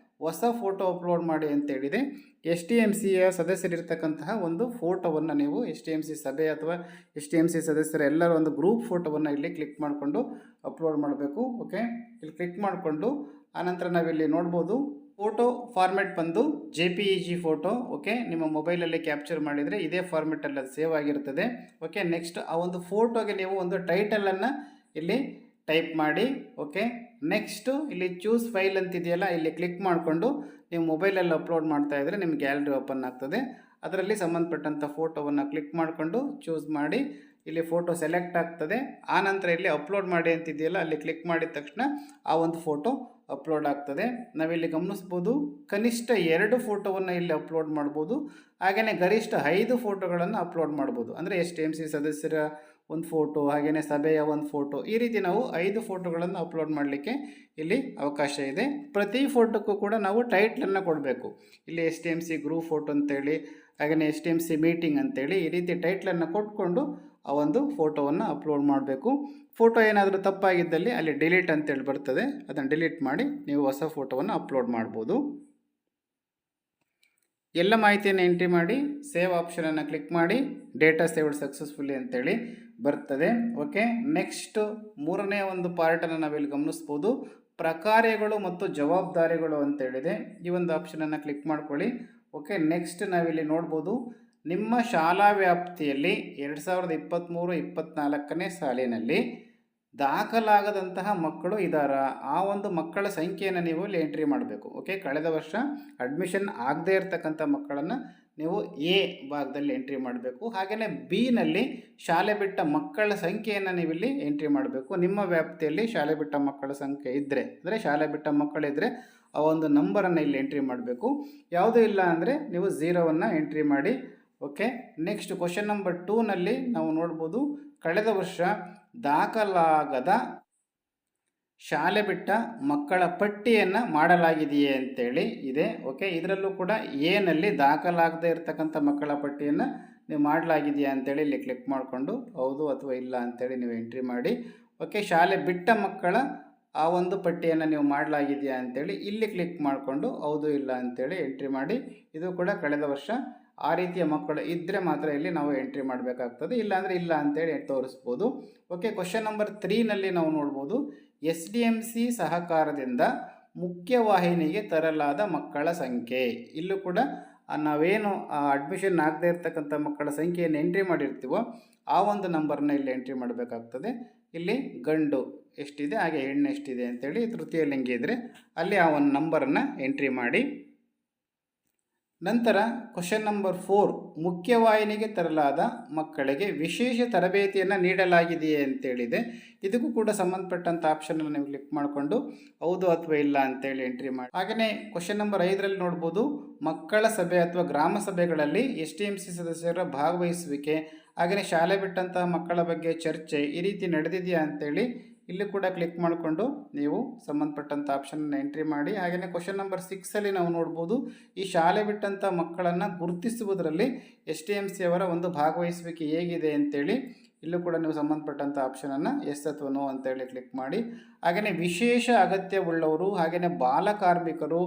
ಹೊಸ ಫೋಟೋ ಅಪ್ಲೋಡ್ ಮಾಡಿ ಅಂತೇಳಿದೆ. STMCಯ ಸದಸ್ಯರಿರ್ತಕ್ಕಂತಹ ಒಂದು ಫೋಟೋವನ್ನು ನೀವು STMC ಸಭೆ ಅಥವಾ STMC ಸದಸ್ಯರ ಎಲ್ಲರ ಒಂದು ಗ್ರೂಪ್ ಫೋಟೋವನ್ನು ಇಲ್ಲಿ ಕ್ಲಿಕ್ ಮಾಡಿಕೊಂಡು ಅಪ್ಲೋಡ್ ಮಾಡಬೇಕು. ಓಕೆ, ಇಲ್ಲಿ ಕ್ಲಿಕ್ ಮಾಡಿಕೊಂಡು ಆನಂತರ ನಾವಿಲ್ಲಿ ನೋಡ್ಬೋದು ಫೋಟೋ ಫಾರ್ಮೆಟ್ ಬಂದು JPEG ಫೋಟೋ. ಓಕೆ, ನಿಮ್ಮ ಮೊಬೈಲಲ್ಲಿ ಕ್ಯಾಪ್ಚರ್ ಮಾಡಿದರೆ ಇದೇ ಫಾರ್ಮೆಟಲ್ಲಿ ಅದು ಸೇವ್ ಆಗಿರ್ತದೆ. ಓಕೆ, ನೆಕ್ಸ್ಟ್ ಆ ಒಂದು ಫೋಟೋಗೆ ನೀವು ಒಂದು ಟೈಟಲನ್ನು ಇಲ್ಲಿ ಟೈಪ್ ಮಾಡಿ. ಓಕೆ, ನೆಕ್ಸ್ಟು ಇಲ್ಲಿ ಚೂಸ್ ಫೈಲ್ ಅಂತಿದೆಯಲ್ಲ, ಇಲ್ಲಿ ಕ್ಲಿಕ್ ಮಾಡಿಕೊಂಡು ನೀವು ಮೊಬೈಲಲ್ಲಿ ಅಪ್ಲೋಡ್ ಮಾಡ್ತಾ ಇದ್ದರೆ ನಿಮ್ಮ ಗ್ಯಾಲರಿ ಓಪನ್ ಆಗ್ತದೆ. ಅದರಲ್ಲಿ ಸಂಬಂಧಪಟ್ಟಂಥ ಫೋಟೋವನ್ನು ಕ್ಲಿಕ್ ಮಾಡಿಕೊಂಡು ಚೂಸ್ ಮಾಡಿ ಇಲ್ಲಿ ಫೋಟೋ ಸೆಲೆಕ್ಟ್ ಆಗ್ತದೆ. ಆನಂತರ ಇಲ್ಲಿ ಅಪ್ಲೋಡ್ ಮಾಡಿ ಅಂತಿದೆಯಲ್ಲ, ಅಲ್ಲಿ ಕ್ಲಿಕ್ ಮಾಡಿದ ತಕ್ಷಣ ಆ ಒಂದು ಫೋಟೋ ಅಪ್ಲೋಡ್ ಆಗ್ತದೆ. ನಾವಿಲ್ಲಿ ಗಮನಿಸ್ಬೋದು ಕನಿಷ್ಠ 2 ಫೋಟೋವನ್ನು ಇಲ್ಲಿ ಅಪ್ಲೋಡ್ ಮಾಡ್ಬೋದು, ಹಾಗೆಯೇ ಗರಿಷ್ಠ 5 ಫೋಟೋಗಳನ್ನು ಅಪ್ಲೋಡ್ ಮಾಡ್ಬೋದು. ಅಂದರೆ STMC ಸದಸ್ಯರ ಒಂದು ಫೋಟೋ, ಹಾಗೆಯೇ ಸಭೆಯ ಒಂದು ಫೋಟೋ, ಈ ರೀತಿ ನಾವು 5 ಫೋಟೋಗಳನ್ನು ಅಪ್ಲೋಡ್ ಮಾಡಲಿಕ್ಕೆ ಇಲ್ಲಿ ಅವಕಾಶ ಇದೆ. ಪ್ರತಿ ಫೋಟೋಕ್ಕೂ ಕೂಡ ನಾವು ಟೈಟ್ಲನ್ನು ಕೊಡಬೇಕು. ಇಲ್ಲಿ STMC ಗ್ರೂಪ್ ಫೋಟೋ ಅಂತೇಳಿ, ಹಾಗೆಯೇ STMC ಮೀಟಿಂಗ್ ಅಂತೇಳಿ ಈ ರೀತಿ ಟೈಟ್ಲನ್ನು ಕೊಟ್ಕೊಂಡು ಆ ಒಂದು ಫೋಟೋವನ್ನು ಅಪ್ಲೋಡ್ ಮಾಡಬೇಕು. ಫೋಟೋ ಏನಾದರೂ ತಪ್ಪಾಗಿದ್ದಲ್ಲಿ ಅಲ್ಲಿ ಡಿಲೀಟ್ ಅಂತೇಳಿ ಬರ್ತದೆ, ಅದನ್ನು ಡಿಲೀಟ್ ಮಾಡಿ ನೀವು ಹೊಸ ಫೋಟೋವನ್ನು ಅಪ್ಲೋಡ್ ಮಾಡ್ಬೋದು. ಎಲ್ಲ ಮಾಹಿತಿಯನ್ನು ಎಂಟ್ರಿ ಮಾಡಿ ಸೇವ್ ಆಪ್ಷನನ್ನು ಕ್ಲಿಕ್ ಮಾಡಿ ಡೇಟಾ ಸೇವ್ಡ್ ಸಕ್ಸಸ್ಫುಲಿ ಅಂತೇಳಿ ಬರ್ತದೆ. ಓಕೆ, ನೆಕ್ಸ್ಟ್ 3ನೇ ಒಂದು ಪಾರ್ಟನ್ನು ನಾವಿಲ್ಲಿ ಗಮನಿಸ್ಬೋದು, ಪ್ರಕಾರ್ಯಗಳು ಮತ್ತು ಜವಾಬ್ದಾರಿಗಳು ಅಂತೇಳಿದೆ. ಈ ಒಂದು ಆಪ್ಷನನ್ನು ಕ್ಲಿಕ್ ಮಾಡ್ಕೊಳ್ಳಿ. ಓಕೆ, ನೆಕ್ಸ್ಟ್ ನಾವಿಲ್ಲಿ ನೋಡ್ಬೋದು ನಿಮ್ಮ ಶಾಲಾ ವ್ಯಾಪ್ತಿಯಲ್ಲಿ 2023-24ನೇ ಸಾಲಿನಲ್ಲಿ ದಾಖಲಾಗದಂತಹ ಮಕ್ಕಳು ಇದ್ದಾರಾ, ಆ ಒಂದು ಮಕ್ಕಳ ಸಂಖ್ಯೆಯನ್ನು ನೀವು ಇಲ್ಲಿ ಎಂಟ್ರಿ ಮಾಡಬೇಕು. ಓಕೆ, ಕಳೆದ ವರ್ಷ ಅಡ್ಮಿಷನ್ ಆಗದೇ ಇರತಕ್ಕಂಥ ಮಕ್ಕಳನ್ನು ನೀವು A ಭಾಗದಲ್ಲಿ ಎಂಟ್ರಿ ಮಾಡಬೇಕು. ಹಾಗೆಯೇ Bನಲ್ಲಿ ಶಾಲೆ ಬಿಟ್ಟ ಮಕ್ಕಳ ಸಂಖ್ಯೆಯನ್ನು ನೀವಿಲ್ಲಿ ಎಂಟ್ರಿ ಮಾಡಬೇಕು. ನಿಮ್ಮ ವ್ಯಾಪ್ತಿಯಲ್ಲಿ ಶಾಲೆ ಬಿಟ್ಟ ಮಕ್ಕಳ ಸಂಖ್ಯೆ ಇದ್ದರೆ, ಅಂದರೆ ಶಾಲೆ ಬಿಟ್ಟ ಮಕ್ಕಳಿದ್ದರೆ ಆ ಒಂದು ನಂಬರನ್ನು ಇಲ್ಲಿ ಎಂಟ್ರಿ ಮಾಡಬೇಕು. ಯಾವುದೂ ಇಲ್ಲ ಅಂದರೆ ನೀವು 0ವನ್ನು ಎಂಟ್ರಿ ಮಾಡಿ. ಓಕೆ, ನೆಕ್ಸ್ಟ್ ಕ್ವಶನ್ ನಂಬರ್ 2ನಲ್ಲಿ ನಾವು ನೋಡ್ಬೋದು ಕಳೆದ ವರ್ಷ ದಾಖಲಾಗದ ಶಾಲೆ ಬಿಟ್ಟ ಮಕ್ಕಳ ಪಟ್ಟಿಯನ್ನು ಮಾಡಲಾಗಿದೆಯೇ ಅಂತೇಳಿ ಇದೆ. ಓಕೆ, ಇದರಲ್ಲೂ ಕೂಡ Aನಲ್ಲಿ ದಾಖಲಾಗದೇ ಇರತಕ್ಕಂಥ ಮಕ್ಕಳ ಪಟ್ಟಿಯನ್ನು ನೀವು ಮಾಡಲಾಗಿದೆಯಾ ಅಂತೇಳಿ ಇಲ್ಲಿ ಕ್ಲಿಕ್ ಮಾಡಿಕೊಂಡು ಹೌದು ಅಥವಾ ಇಲ್ಲ ಅಂತೇಳಿ ನೀವು ಎಂಟ್ರಿ ಮಾಡಿ. ಓಕೆ, ಶಾಲೆ ಬಿಟ್ಟ ಮಕ್ಕಳ ಆ ಒಂದು ಪಟ್ಟಿಯನ್ನು ನೀವು ಮಾಡಲಾಗಿದೆಯಾ ಅಂತೇಳಿ ಇಲ್ಲಿ ಕ್ಲಿಕ್ ಮಾಡಿಕೊಂಡು ಹೌದು ಇಲ್ಲ ಅಂತೇಳಿ ಎಂಟ್ರಿ ಮಾಡಿ. ಇದು ಕೂಡ ಕಳೆದ ವರ್ಷ ಆ ರೀತಿಯ ಮಕ್ಕಳು ಇದ್ದರೆ ಮಾತ್ರ ಇಲ್ಲಿ ನಾವು ಎಂಟ್ರಿ ಮಾಡಬೇಕಾಗ್ತದೆ, ಇಲ್ಲಾಂದರೆ ಇಲ್ಲ ಅಂತೇಳಿ ತೋರಿಸ್ಬೋದು. ಓಕೆ, ಕ್ವಶನ್ ನಂಬರ್ 3ನಲ್ಲಿ ನಾವು ನೋಡ್ಬೋದು SDMC ಸಹಕಾರದಿಂದ ಮುಖ್ಯವಾಹಿನಿಗೆ ತರಲಾದ ಮಕ್ಕಳ ಸಂಖ್ಯೆ. ಇಲ್ಲೂ ಕೂಡ ನಾವೇನು ಅಡ್ಮಿಷನ್ ಆಗದೇ ಇರತಕ್ಕಂಥ ಮಕ್ಕಳ ಸಂಖ್ಯೆಯನ್ನು ಎಂಟ್ರಿ ಮಾಡಿರ್ತೀವೋ ಆ ಒಂದು ನಂಬರ್ನ ಇಲ್ಲಿ ಎಂಟ್ರಿ ಮಾಡಬೇಕಾಗ್ತದೆ. ಇಲ್ಲಿ ಗಂಡು ಎಷ್ಟಿದೆ ಹಾಗೆ ಹೆಣ್ಣು ಎಷ್ಟಿದೆ ಅಂತೇಳಿ ತೃತೀಯ ಲಿಂಗಿ ಇದ್ದರೆ ಅಲ್ಲಿ ಆ ಒಂದು ನಂಬರನ್ನು ಎಂಟ್ರಿ ಮಾಡಿ. ನಂತರ ಕ್ವಶನ್ ನಂಬರ್ 4, ಮುಖ್ಯವಾಹಿನಿಗೆ ತರಲಾದ ಮಕ್ಕಳಿಗೆ ವಿಶೇಷ ತರಬೇತಿಯನ್ನು ನೀಡಲಾಗಿದೆಯೇ ಅಂತೇಳಿದೆ. ಇದಕ್ಕೂ ಕೂಡ ಸಂಬಂಧಪಟ್ಟಂಥ ಆಪ್ಷನನ್ನು ನೀವು ಕ್ಲಿಕ್ ಮಾಡಿಕೊಂಡು ಹೌದು ಅಥವಾ ಇಲ್ಲ ಅಂತೇಳಿ ಎಂಟ್ರಿ ಮಾಡಿ. ಹಾಗೆಯೇ ಕ್ವಶನ್ ನಂಬರ್ 5ರಲ್ಲಿ ನೋಡ್ಬೋದು ಮಕ್ಕಳ ಸಭೆ ಅಥವಾ ಗ್ರಾಮ ಸಭೆಗಳಲ್ಲಿ STMC ಸದಸ್ಯರ ಭಾಗವಹಿಸುವಿಕೆ, ಹಾಗೆಯೇ ಶಾಲೆ ಬಿಟ್ಟಂತಹ ಮಕ್ಕಳ ಬಗ್ಗೆ ಚರ್ಚೆ ಈ ರೀತಿ ನಡೆದಿದೆಯಾ ಅಂತೇಳಿ ಇಲ್ಲಿ ಕೂಡ ಕ್ಲಿಕ್ ಮಾಡಿಕೊಂಡು ನೀವು ಸಂಬಂಧಪಟ್ಟಂಥ ಆಪ್ಷನನ್ನು ಎಂಟ್ರಿ ಮಾಡಿ. ಹಾಗೆಯೇ ಕ್ವಶನ್ ನಂಬರ್ 6ಅಲ್ಲಿ ನಾವು ನೋಡ್ಬೋದು ಈ ಶಾಲೆ ಬಿಟ್ಟಂಥ ಮಕ್ಕಳನ್ನು ಗುರುತಿಸುವುದರಲ್ಲಿ STMC ಅವರ ಒಂದು ಭಾಗವಹಿಸುವಿಕೆ ಹೇಗಿದೆ ಅಂತೇಳಿ ಇಲ್ಲೂ ಕೂಡ ನೀವು ಸಂಬಂಧಪಟ್ಟಂಥ ಆಪ್ಷನನ್ನು ಎಸ್ ಅಥವಾ ನೋ ಅಂತೇಳಿ ಕ್ಲಿಕ್ ಮಾಡಿ. ಹಾಗೆಯೇ ವಿಶೇಷ ಅಗತ್ಯವುಳ್ಳವರು, ಹಾಗೆಯೇ ಬಾಲಕಾರ್ಮಿಕರು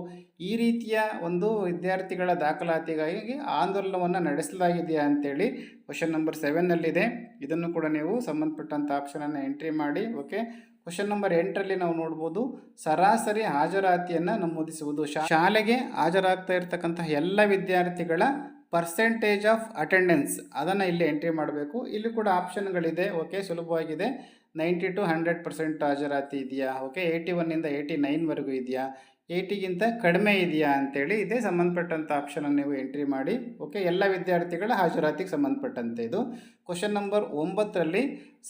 ಈ ರೀತಿಯ ಒಂದು ವಿದ್ಯಾರ್ಥಿಗಳ ದಾಖಲಾತಿಗಾಗಿ ಆಂದೋಲನವನ್ನು ನಡೆಸಲಾಗಿದೆಯಾ ಅಂತೇಳಿ ಕ್ವಶನ್ ನಂಬರ್ 7ನಲ್ಲಿದೆ. ಇದನ್ನು ಕೂಡ ನೀವು ಸಂಬಂಧಪಟ್ಟಂಥ ಆಪ್ಷನನ್ನು ಎಂಟ್ರಿ ಮಾಡಿ. ಓಕೆ, ಕ್ವಶನ್ ನಂಬರ್ 8ರಲ್ಲಿ ನಾವು ನೋಡ್ಬೋದು ಸರಾಸರಿ ಹಾಜರಾತಿಯನ್ನು ನಮೂದಿಸುವುದು. ಶಾಲೆಗೆ ಹಾಜರಾಗ್ತಾ ಇರತಕ್ಕಂತಹ ಎಲ್ಲ ವಿದ್ಯಾರ್ಥಿಗಳ ಪರ್ಸೆಂಟೇಜ್ ಆಫ್ ಅಟೆಂಡೆನ್ಸ್ ಅದನ್ನು ಇಲ್ಲಿ ಎಂಟ್ರಿ ಮಾಡಬೇಕು. ಇಲ್ಲಿ ಕೂಡ ಆಪ್ಷನ್ಗಳಿದೆ. ಓಕೆ, ಸುಲಭವಾಗಿದೆ. 90 to 100% ಹಾಜರಾತಿ ಇದೆಯಾ, ಓಕೆ 81ಇಂದ 89ವರೆಗೂ ಇದೆಯಾ, 80ಗಿಂತ ಕಡಿಮೆ ಇದೆಯಾ ಅಂತೇಳಿ ಇದೇ ಸಂಬಂಧಪಟ್ಟಂಥ ಆಪ್ಷನನ್ನು ನೀವು ಎಂಟ್ರಿ ಮಾಡಿ. ಓಕೆ, ಎಲ್ಲ ವಿದ್ಯಾರ್ಥಿಗಳ ಹಾಜರಾತಿಗೆ ಸಂಬಂಧಪಟ್ಟಂತೆ ಇದು. ಕ್ವಶನ್ ನಂಬರ್ 9ರಲ್ಲಿ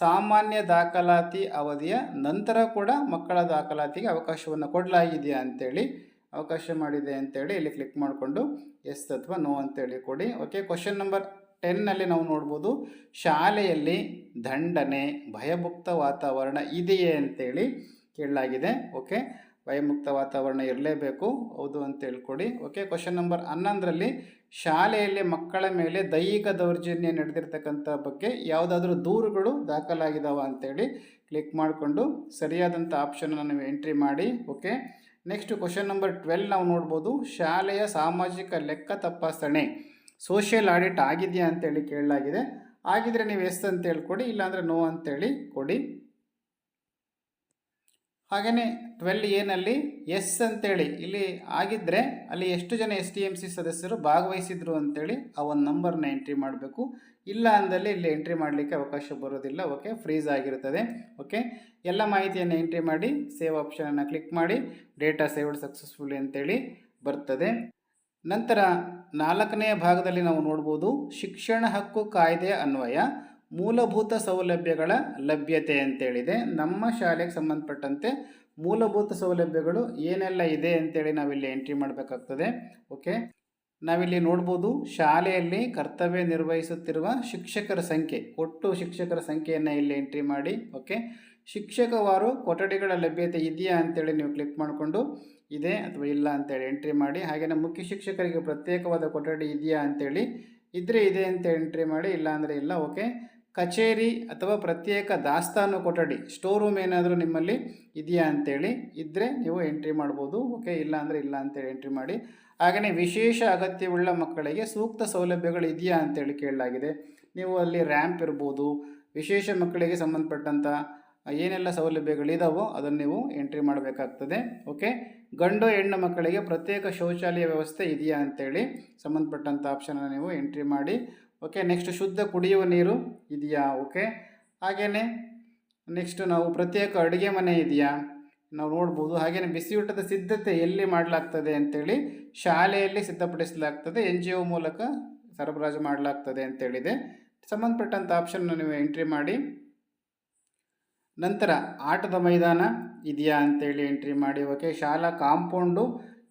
ಸಾಮಾನ್ಯ ದಾಖಲಾತಿ ಅವಧಿಯ ನಂತರ ಕೂಡ ಮಕ್ಕಳ ದಾಖಲಾತಿಗೆ ಅವಕಾಶವನ್ನು ಕೊಡಲಾಗಿದೆಯಾ ಅಂತೇಳಿ, ಅವಕಾಶ ಮಾಡಿದೆ ಅಂತೇಳಿ ಇಲ್ಲಿ ಕ್ಲಿಕ್ ಮಾಡಿಕೊಂಡು ಎಸ್ ಅಥವಾ ನೋ ಅಂತೇಳಿ ಕೊಡಿ. ಓಕೆ, ಕ್ವಶನ್ ನಂಬರ್ 10ನಲ್ಲಿ ನಾವು ನೋಡ್ಬೋದು, ಶಾಲೆಯಲ್ಲಿ ದಂಡನೆ ಭಯಮುಕ್ತ ವಾತಾವರಣ ಇದೆಯೇ ಅಂತೇಳಿ ಕೇಳಲಾಗಿದೆ. ಓಕೆ, ಭಯಮುಕ್ತ ವಾತಾವರಣ ಇರಲೇಬೇಕು, ಹೌದು ಅಂತ ಹೇಳ್ಕೊಡಿ. ಓಕೆ, ಕ್ವಶನ್ ನಂಬರ್ 11ರಲ್ಲಿ ಶಾಲೆಯಲ್ಲಿ ಮಕ್ಕಳ ಮೇಲೆ ದೈಹಿಕ ದೌರ್ಜನ್ಯ ನಡೆದಿರ್ತಕ್ಕಂಥ ಬಗ್ಗೆ ಯಾವುದಾದ್ರೂ ದೂರುಗಳು ದಾಖಲಾಗಿದ್ದಾವ ಅಂತೇಳಿ ಕ್ಲಿಕ್ ಮಾಡಿಕೊಂಡು ಸರಿಯಾದಂಥ ಆಪ್ಷನನ್ನು ನೀವು ಎಂಟ್ರಿ ಮಾಡಿ. ಓಕೆ, ನೆಕ್ಸ್ಟ್ ಕ್ವಶನ್ ನಂಬರ್ 12 ನಾವು ನೋಡ್ಬೋದು, ಶಾಲೆಯ ಸಾಮಾಜಿಕ ಲೆಕ್ಕ ತಪಾಸಣೆ ಸೋಷಿಯಲ್ ಆಡಿಟ್ ಆಗಿದೆಯಾ ಅಂತೇಳಿ ಕೇಳಲಾಗಿದೆ. ಆಗಿದ್ರೆ ನೀವು ಎಸ್ ಅಂತ ಹೇಳ್ಕೊಡಿ, ಇಲ್ಲಾಂದರೆ ನೋ ಅಂತೇಳಿ ಕೊಡಿ. ಹಾಗೆಯೇ 12A ಎಸ್ ಅಂತೇಳಿ ಇಲ್ಲಿ ಆಗಿದ್ದರೆ ಅಲ್ಲಿ ಎಷ್ಟು ಜನ STMC ಸದಸ್ಯರು ಭಾಗವಹಿಸಿದ್ರು ಅಂತೇಳಿ ಆ ಒಂದು ನಂಬರ್ನ ಎಂಟ್ರಿ ಮಾಡಬೇಕು. ಇಲ್ಲ ಅಂದಲ್ಲಿ ಇಲ್ಲಿ ಎಂಟ್ರಿ ಮಾಡಲಿಕ್ಕೆ ಅವಕಾಶ ಬರೋದಿಲ್ಲ. ಓಕೆ, ಫ್ರೀಸ್ ಆಗಿರ್ತದೆ. ಓಕೆ, ಎಲ್ಲ ಮಾಹಿತಿಯನ್ನು ಎಂಟ್ರಿ ಮಾಡಿ ಸೇವ್ ಆಪ್ಷನನ್ನು ಕ್ಲಿಕ್ ಮಾಡಿ ಡೇಟಾ ಸೇವ್ಡ್ ಸಕ್ಸಸ್ಫುಲಿ ಅಂತೇಳಿ ಬರ್ತದೆ. ನಂತರ 4ನೇ ಭಾಗದಲ್ಲಿ ನಾವು ನೋಡ್ಬೋದು, ಶಿಕ್ಷಣ ಹಕ್ಕು ಕಾಯ್ದೆ ಅನ್ವಯ ಮೂಲಭೂತ ಸೌಲಭ್ಯಗಳ ಲಭ್ಯತೆ ಅಂತೇಳಿದೆ. ನಮ್ಮ ಶಾಲೆಗೆ ಸಂಬಂಧಪಟ್ಟಂತೆ ಮೂಲಭೂತ ಸೌಲಭ್ಯಗಳು ಏನೆಲ್ಲ ಇದೆ ಅಂತೇಳಿ ನಾವಿಲ್ಲಿ ಎಂಟ್ರಿ ಮಾಡಬೇಕಾಗ್ತದೆ. ಓಕೆ, ನಾವಿಲ್ಲಿ ನೋಡ್ಬೋದು, ಶಾಲೆಯಲ್ಲಿ ಕರ್ತವ್ಯ ನಿರ್ವಹಿಸುತ್ತಿರುವ ಶಿಕ್ಷಕರ ಸಂಖ್ಯೆ, ಒಟ್ಟು ಶಿಕ್ಷಕರ ಸಂಖ್ಯೆಯನ್ನು ಇಲ್ಲಿ ಎಂಟ್ರಿ ಮಾಡಿ. ಓಕೆ, ಶಿಕ್ಷಕವಾರು ಕೊಠಡಿಗಳ ಲಭ್ಯತೆ ಇದೆಯಾ ಅಂತೇಳಿ ನೀವು ಕ್ಲಿಕ್ ಮಾಡಿಕೊಂಡು ಇದೆ ಅಥವಾ ಇಲ್ಲ ಅಂತೇಳಿ ಎಂಟ್ರಿ ಮಾಡಿ. ಹಾಗೆಯೇ ಮುಖ್ಯ ಶಿಕ್ಷಕರಿಗೆ ಪ್ರತ್ಯೇಕವಾದ ಕೊಠಡಿ ಇದೆಯಾ ಅಂತೇಳಿ ಇದ್ದರೆ ಇದೆ ಅಂತ ಎಂಟ್ರಿ ಮಾಡಿ, ಇಲ್ಲ ಅಂದರೆ ಇಲ್ಲ. ಓಕೆ, ಕಚೇರಿ ಅಥವಾ ಪ್ರತ್ಯೇಕ ದಾಸ್ತಾನು ಕೊಠಡಿ ಸ್ಟೋರ್ ರೂಮ್ ಏನಾದರೂ ನಿಮ್ಮಲ್ಲಿ ಇದೆಯಾ ಅಂತೇಳಿ ಇದ್ದರೆ ನೀವು ಎಂಟ್ರಿ ಮಾಡ್ಬೋದು. ಓಕೆ, ಇಲ್ಲ ಅಂದರೆ ಇಲ್ಲ ಅಂತೇಳಿ ಎಂಟ್ರಿ ಮಾಡಿ. ಹಾಗೆಯೇ ವಿಶೇಷ ಅಗತ್ಯವುಳ್ಳ ಮಕ್ಕಳಿಗೆ ಸೂಕ್ತ ಸೌಲಭ್ಯಗಳು ಇದೆಯಾ ಅಂತೇಳಿ ಕೇಳಲಾಗಿದೆ. ನೀವು ಅಲ್ಲಿ ರ್ಯಾಂಪ್ ಇರ್ಬೋದು, ವಿಶೇಷ ಮಕ್ಕಳಿಗೆ ಸಂಬಂಧಪಟ್ಟಂಥ ಏನೆಲ್ಲ ಸೌಲಭ್ಯಗಳಿದಾವೋ ಅದನ್ನು ನೀವು ಎಂಟ್ರಿ ಮಾಡಬೇಕಾಗ್ತದೆ. ಓಕೆ, ಗಂಡು ಹೆಣ್ಣು ಮಕ್ಕಳಿಗೆ ಪ್ರತ್ಯೇಕ ಶೌಚಾಲಯ ವ್ಯವಸ್ಥೆ ಇದೆಯಾ ಅಂತೇಳಿ ಸಂಬಂಧಪಟ್ಟಂಥ ಆಪ್ಷನನ್ನು ನೀವು ಎಂಟ್ರಿ ಮಾಡಿ. ಓಕೆ, ನೆಕ್ಸ್ಟ್ ಶುದ್ಧ ಕುಡಿಯುವ ನೀರು ಇದೆಯಾ. ಓಕೆ, ಹಾಗೆಯೇ ನೆಕ್ಸ್ಟ್ ನಾವು ಪ್ರತ್ಯೇಕ ಅಡುಗೆ ಮನೆ ಇದೆಯಾ ನಾವು ನೋಡ್ಬೋದು. ಹಾಗೆಯೇ ಬಿಸಿಯೂಟದ ಸಿದ್ಧತೆ ಎಲ್ಲಿ ಮಾಡಲಾಗ್ತದೆ ಅಂತೇಳಿ ಶಾಲೆಯಲ್ಲಿ ಸಿದ್ಧಪಡಿಸಲಾಗ್ತದೆ, NGO ಮೂಲಕ ಸರಬರಾಜು ಮಾಡಲಾಗ್ತದೆ ಅಂತೇಳಿದೆ. ಸಂಬಂಧಪಟ್ಟಂಥ ಆಪ್ಷನ್ನ ನೀವು ಎಂಟ್ರಿ ಮಾಡಿ. ನಂತರ ಆಟದ ಮೈದಾನ ಇದೆಯಾ ಅಂತೇಳಿ ಎಂಟ್ರಿ ಮಾಡಿ. ಓಕೆ, ಶಾಲಾ ಕಾಂಪೌಂಡು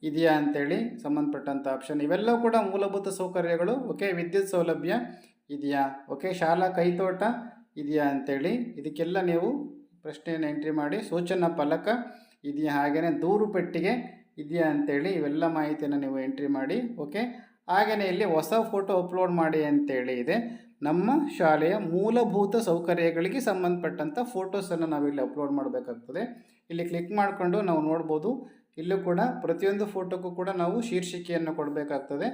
ಇದೆಯಾ ಅಂತೇಳಿ ಸಂಬಂಧಪಟ್ಟಂಥ ಆಪ್ಷನ್. ಇವೆಲ್ಲವೂ ಕೂಡ ಮೂಲಭೂತ ಸೌಕರ್ಯಗಳು. ಓಕೆ, ವಿದ್ಯುತ್ ಸೌಲಭ್ಯ ಇದೆಯಾ. ಓಕೆ, ಶಾಲಾ ಕೈತೋಟ ಇದೆಯಾ ಅಂತೇಳಿ ಇದಕ್ಕೆಲ್ಲ ನೀವು ಪ್ರಶ್ನೆಯನ್ನು ಎಂಟ್ರಿ ಮಾಡಿ. ಸೂಚನಾ ಫಲಕ ಇದೆಯಾ, ಹಾಗೆಯೇ ದೂರು ಪೆಟ್ಟಿಗೆ ಇದೆಯಾ ಅಂತೇಳಿ ಇವೆಲ್ಲ ಮಾಹಿತಿಯನ್ನು ನೀವು ಎಂಟ್ರಿ ಮಾಡಿ. ಓಕೆ, ಹಾಗೆಯೇ ಇಲ್ಲಿ ಹೊಸ ಫೋಟೋ ಅಪ್ಲೋಡ್ ಮಾಡಿ ಅಂತೇಳಿ ಇದೆ. ನಮ್ಮ ಶಾಲೆಯ ಮೂಲಭೂತ ಸೌಕರ್ಯಗಳಿಗೆ ಸಂಬಂಧಪಟ್ಟಂಥ ಫೋಟೋಸನ್ನು ನಾವಿಲ್ಲಿ ಅಪ್ಲೋಡ್ ಮಾಡಬೇಕಾಗ್ತದೆ. ಇಲ್ಲಿ ಕ್ಲಿಕ್ ಮಾಡಿಕೊಂಡು ನಾವು ನೋಡ್ಬೋದು, ಇಲ್ಲೂ ಕೂಡ ಪ್ರತಿಯೊಂದು ಫೋಟೋಕ್ಕೂ ಕೂಡ ನಾವು ಶೀರ್ಷಿಕೆಯನ್ನು ಕೊಡಬೇಕಾಗ್ತದೆ.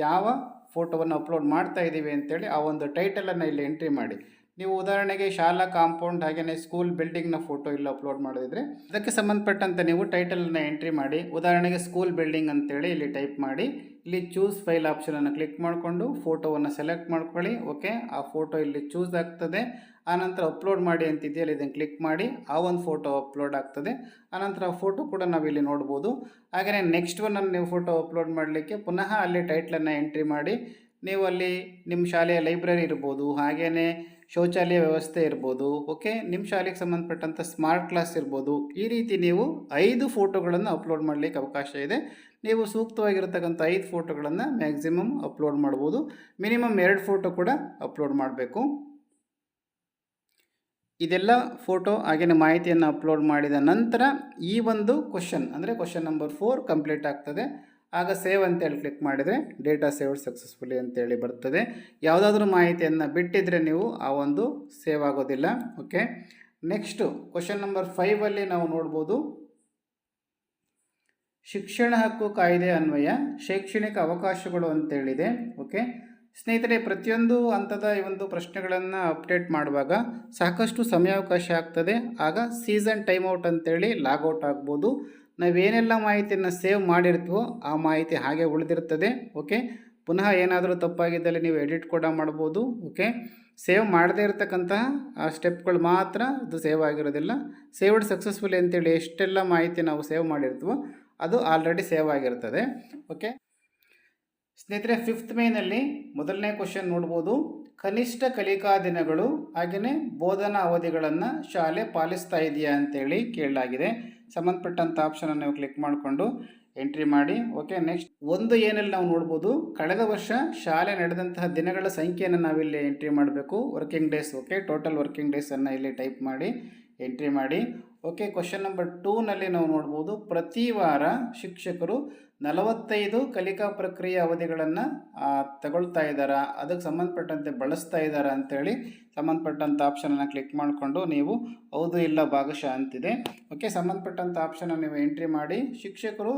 ಯಾವ ಫೋಟೋವನ್ನು ಅಪ್ಲೋಡ್ ಮಾಡ್ತಾ ಇದ್ದೀವಿ ಅಂತೇಳಿ ಆ ಒಂದು ಟೈಟಲನ್ನು ಇಲ್ಲಿ ಎಂಟ್ರಿ ಮಾಡಿ. ನೀವು ಉದಾಹರಣೆಗೆ ಶಾಲಾ ಕಾಂಪೌಂಡ್ ಹಾಗೆಯೇ ಸ್ಕೂಲ್ ಬಿಲ್ಡಿಂಗ್ನ ಫೋಟೋ ಇಲ್ಲಿ ಅಪ್ಲೋಡ್ ಮಾಡಿದರೆ ಅದಕ್ಕೆ ಸಂಬಂಧಪಟ್ಟಂತೆ ನೀವು ಟೈಟಲನ್ನು ಎಂಟ್ರಿ ಮಾಡಿ. ಉದಾಹರಣೆಗೆ ಸ್ಕೂಲ್ ಬಿಲ್ಡಿಂಗ್ ಅಂತೇಳಿ ಇಲ್ಲಿ ಟೈಪ್ ಮಾಡಿ. ಇಲ್ಲಿ ಚೂಸ್ ಫೈಲ್ ಆಪ್ಷನನ್ನು ಕ್ಲಿಕ್ ಮಾಡಿಕೊಂಡು ಫೋಟೋವನ್ನು ಸೆಲೆಕ್ಟ್ ಮಾಡ್ಕೊಳ್ಳಿ. ಓಕೆ, ಆ ಫೋಟೋ ಇಲ್ಲಿ ಚೂಸ್ ಆಗ್ತದೆ. ಆನಂತರ ಅಪ್ಲೋಡ್ ಮಾಡಿ ಅಂತಿದೆಯಲ್ಲ, ಇದನ್ನು ಕ್ಲಿಕ್ ಮಾಡಿ ಆ ಒಂದು ಫೋಟೋ ಅಪ್ಲೋಡ್ ಆಗ್ತದೆ. ಆನಂತರ ಆ ಫೋಟೋ ಕೂಡ ನಾವಿಲ್ಲಿ ನೋಡ್ಬೋದು. ಹಾಗೆಯೇ ನೆಕ್ಸ್ಟ್ ಒನ್ನನ್ನು ನೀವು ಫೋಟೋ ಅಪ್ಲೋಡ್ ಮಾಡಲಿಕ್ಕೆ ಪುನಃ ಅಲ್ಲಿ ಟೈಟ್ಲನ್ನು ಎಂಟ್ರಿ ಮಾಡಿ. ನೀವು ಅಲ್ಲಿ ನಿಮ್ಮ ಶಾಲೆಯ ಲೈಬ್ರರಿ ಇರ್ಬೋದು, ಹಾಗೆಯೇ ಶೌಚಾಲಯ ವ್ಯವಸ್ಥೆ ಇರ್ಬೋದು. ಓಕೆ, ನಿಮ್ಮ ಶಾಲೆಗೆ ಸಂಬಂಧಪಟ್ಟಂಥ ಸ್ಮಾರ್ಟ್ ಕ್ಲಾಸ್ ಇರ್ಬೋದು. ಈ ರೀತಿ ನೀವು 5 ಫೋಟೋಗಳನ್ನು ಅಪ್ಲೋಡ್ ಮಾಡಲಿಕ್ಕೆ ಅವಕಾಶ ಇದೆ. ನೀವು ಸೂಕ್ತವಾಗಿರತಕ್ಕಂಥ 5 ಫೋಟೋಗಳನ್ನು ಮ್ಯಾಕ್ಸಿಮಮ್ ಅಪ್ಲೋಡ್ ಮಾಡ್ಬೋದು. ಮಿನಿಮಮ್ 2 ಫೋಟೋ ಕೂಡ ಅಪ್ಲೋಡ್ ಮಾಡಬೇಕು. ಇದೆಲ್ಲ ಫೋಟೋ ಹಾಗೆಯೇ ಮಾಹಿತಿಯನ್ನು ಅಪ್ಲೋಡ್ ಮಾಡಿದ ನಂತರ ಈ ಒಂದು ಕ್ವಶನ್ ಅಂದರೆ ಕ್ವಶನ್ ನಂಬರ್ 4 ಕಂಪ್ಲೀಟ್ ಆಗ್ತದೆ. ಆಗ ಸೇವ್ ಅಂತೇಳಿ ಕ್ಲಿಕ್ ಮಾಡಿದರೆ ಡೇಟಾ ಸೇವ್ಡ್ ಸಕ್ಸಸ್ಫುಲಿ ಅಂತೇಳಿ ಬರ್ತದೆ. ಯಾವುದಾದ್ರೂ ಮಾಹಿತಿಯನ್ನು ಬಿಟ್ಟಿದ್ರೆ ನೀವು ಆ ಒಂದು ಸೇವ್ ಆಗೋದಿಲ್ಲ. ಓಕೆ, ನೆಕ್ಸ್ಟು ಕ್ವಶನ್ ನಂಬರ್ 5ಅಲ್ಲಿ ನಾವು ನೋಡ್ಬೋದು, ಶಿಕ್ಷಣ ಹಕ್ಕು ಕಾಯ್ದೆ ಅನ್ವಯ ಶೈಕ್ಷಣಿಕ ಅವಕಾಶಗಳು ಅಂತೇಳಿದೆ. ಓಕೆ ಸ್ನೇಹಿತರೆ, ಪ್ರತಿಯೊಂದು ಹಂತದ ಈ ಒಂದು ಪ್ರಶ್ನೆಗಳನ್ನು ಅಪ್ಡೇಟ್ ಮಾಡುವಾಗ ಸಾಕಷ್ಟು ಸಮಯಾವಕಾಶ ಆಗ್ತದೆ. ಆಗ ಸೀಸನ್ ಟೈಮ್ ಔಟ್ ಅಂತೇಳಿ ಲಾಗೌಟ್ ಆಗ್ಬೋದು. ನಾವೇನೆಲ್ಲ ಮಾಹಿತಿಯನ್ನು ಸೇವ್ ಮಾಡಿರ್ತೀವೋ ಆ ಮಾಹಿತಿ ಹಾಗೆ ಉಳಿದಿರ್ತದೆ. ಓಕೆ, ಪುನಃ ಏನಾದರೂ ತಪ್ಪಾಗಿದ್ದಲ್ಲಿ ನೀವು ಎಡಿಟ್ ಕೂಡ ಮಾಡ್ಬೋದು. ಓಕೆ, ಸೇವ್ ಮಾಡದೇ ಇರತಕ್ಕಂತಹ ಸ್ಟೆಪ್ಗಳು ಮಾತ್ರ ಅದು ಸೇವ್ ಆಗಿರೋದಿಲ್ಲ. ಸೇವ್ಡ್ ಸಕ್ಸಸ್ಫುಲಿ ಅಂತೇಳಿ ಎಷ್ಟೆಲ್ಲ ಮಾಹಿತಿ ನಾವು ಸೇವ್ ಮಾಡಿರ್ತೀವೋ ಅದು ಆಲ್ರೆಡಿ ಸೇವ್ ಆಗಿರ್ತದೆ. ಓಕೆ ಸ್ನೇಹಿತರೆ, 5th ಮೇನಲ್ಲಿ ಮೊದಲನೇ ಕ್ವಶನ್ ನೋಡ್ಬೋದು. ಕನಿಷ್ಠ ಕಲಿಕಾ ದಿನಗಳು ಹಾಗೆಯೇ ಬೋಧನಾ ಅವಧಿಗಳನ್ನು ಶಾಲೆ ಪಾಲಿಸ್ತಾ ಇದೆಯಾ ಅಂತೇಳಿ ಕೇಳಲಾಗಿದೆ. ಸಂಬಂಧಪಟ್ಟಂಥ ಆಪ್ಷನನ್ನು ನೀವು ಕ್ಲಿಕ್ ಮಾಡಿಕೊಂಡು ಎಂಟ್ರಿ ಮಾಡಿ. ಓಕೆ ನೆಕ್ಸ್ಟ್ 1 ಏನಲ್ಲಿ ನಾವು ನೋಡ್ಬೋದು, ಕಳೆದ ವರ್ಷ ಶಾಲೆ ನಡೆದಂತಹ ದಿನಗಳ ಸಂಖ್ಯೆಯನ್ನು ನಾವಿಲ್ಲಿ ಎಂಟ್ರಿ ಮಾಡಬೇಕು. Working days. Okay total working ಡೇಸನ್ನು ಇಲ್ಲಿ ಟೈಪ್ ಮಾಡಿ ಎಂಟ್ರಿ ಮಾಡಿ. ಓಕೆ ಕ್ವಶನ್ ನಂಬರ್ 2ನಲ್ಲಿ ನಾವು ನೋಡ್ಬೋದು, ಪ್ರತಿ ವಾರ ಶಿಕ್ಷಕರು 45 ಕಲಿಕಾ ಪ್ರಕ್ರಿಯೆ ಅವಧಿಗಳನ್ನು ತಗೊಳ್ತಾ ಇದ್ದಾರಾ, ಅದಕ್ಕೆ ಸಂಬಂಧಪಟ್ಟಂತೆ ಬಳಸ್ತಾ ಇದ್ದಾರಾ ಅಂತೇಳಿ ಸಂಬಂಧಪಟ್ಟಂಥ ಆಪ್ಷನನ್ನು ಕ್ಲಿಕ್ ಮಾಡಿಕೊಂಡು ನೀವು ಹೌದು ಇಲ್ಲ ಭಾಗಶಃ ಅಂತಿದೆ. ಓಕೆ ಸಂಬಂಧಪಟ್ಟಂಥ ಆಪ್ಷನನ್ನು ನೀವು ಎಂಟ್ರಿ ಮಾಡಿ. ಶಿಕ್ಷಕರು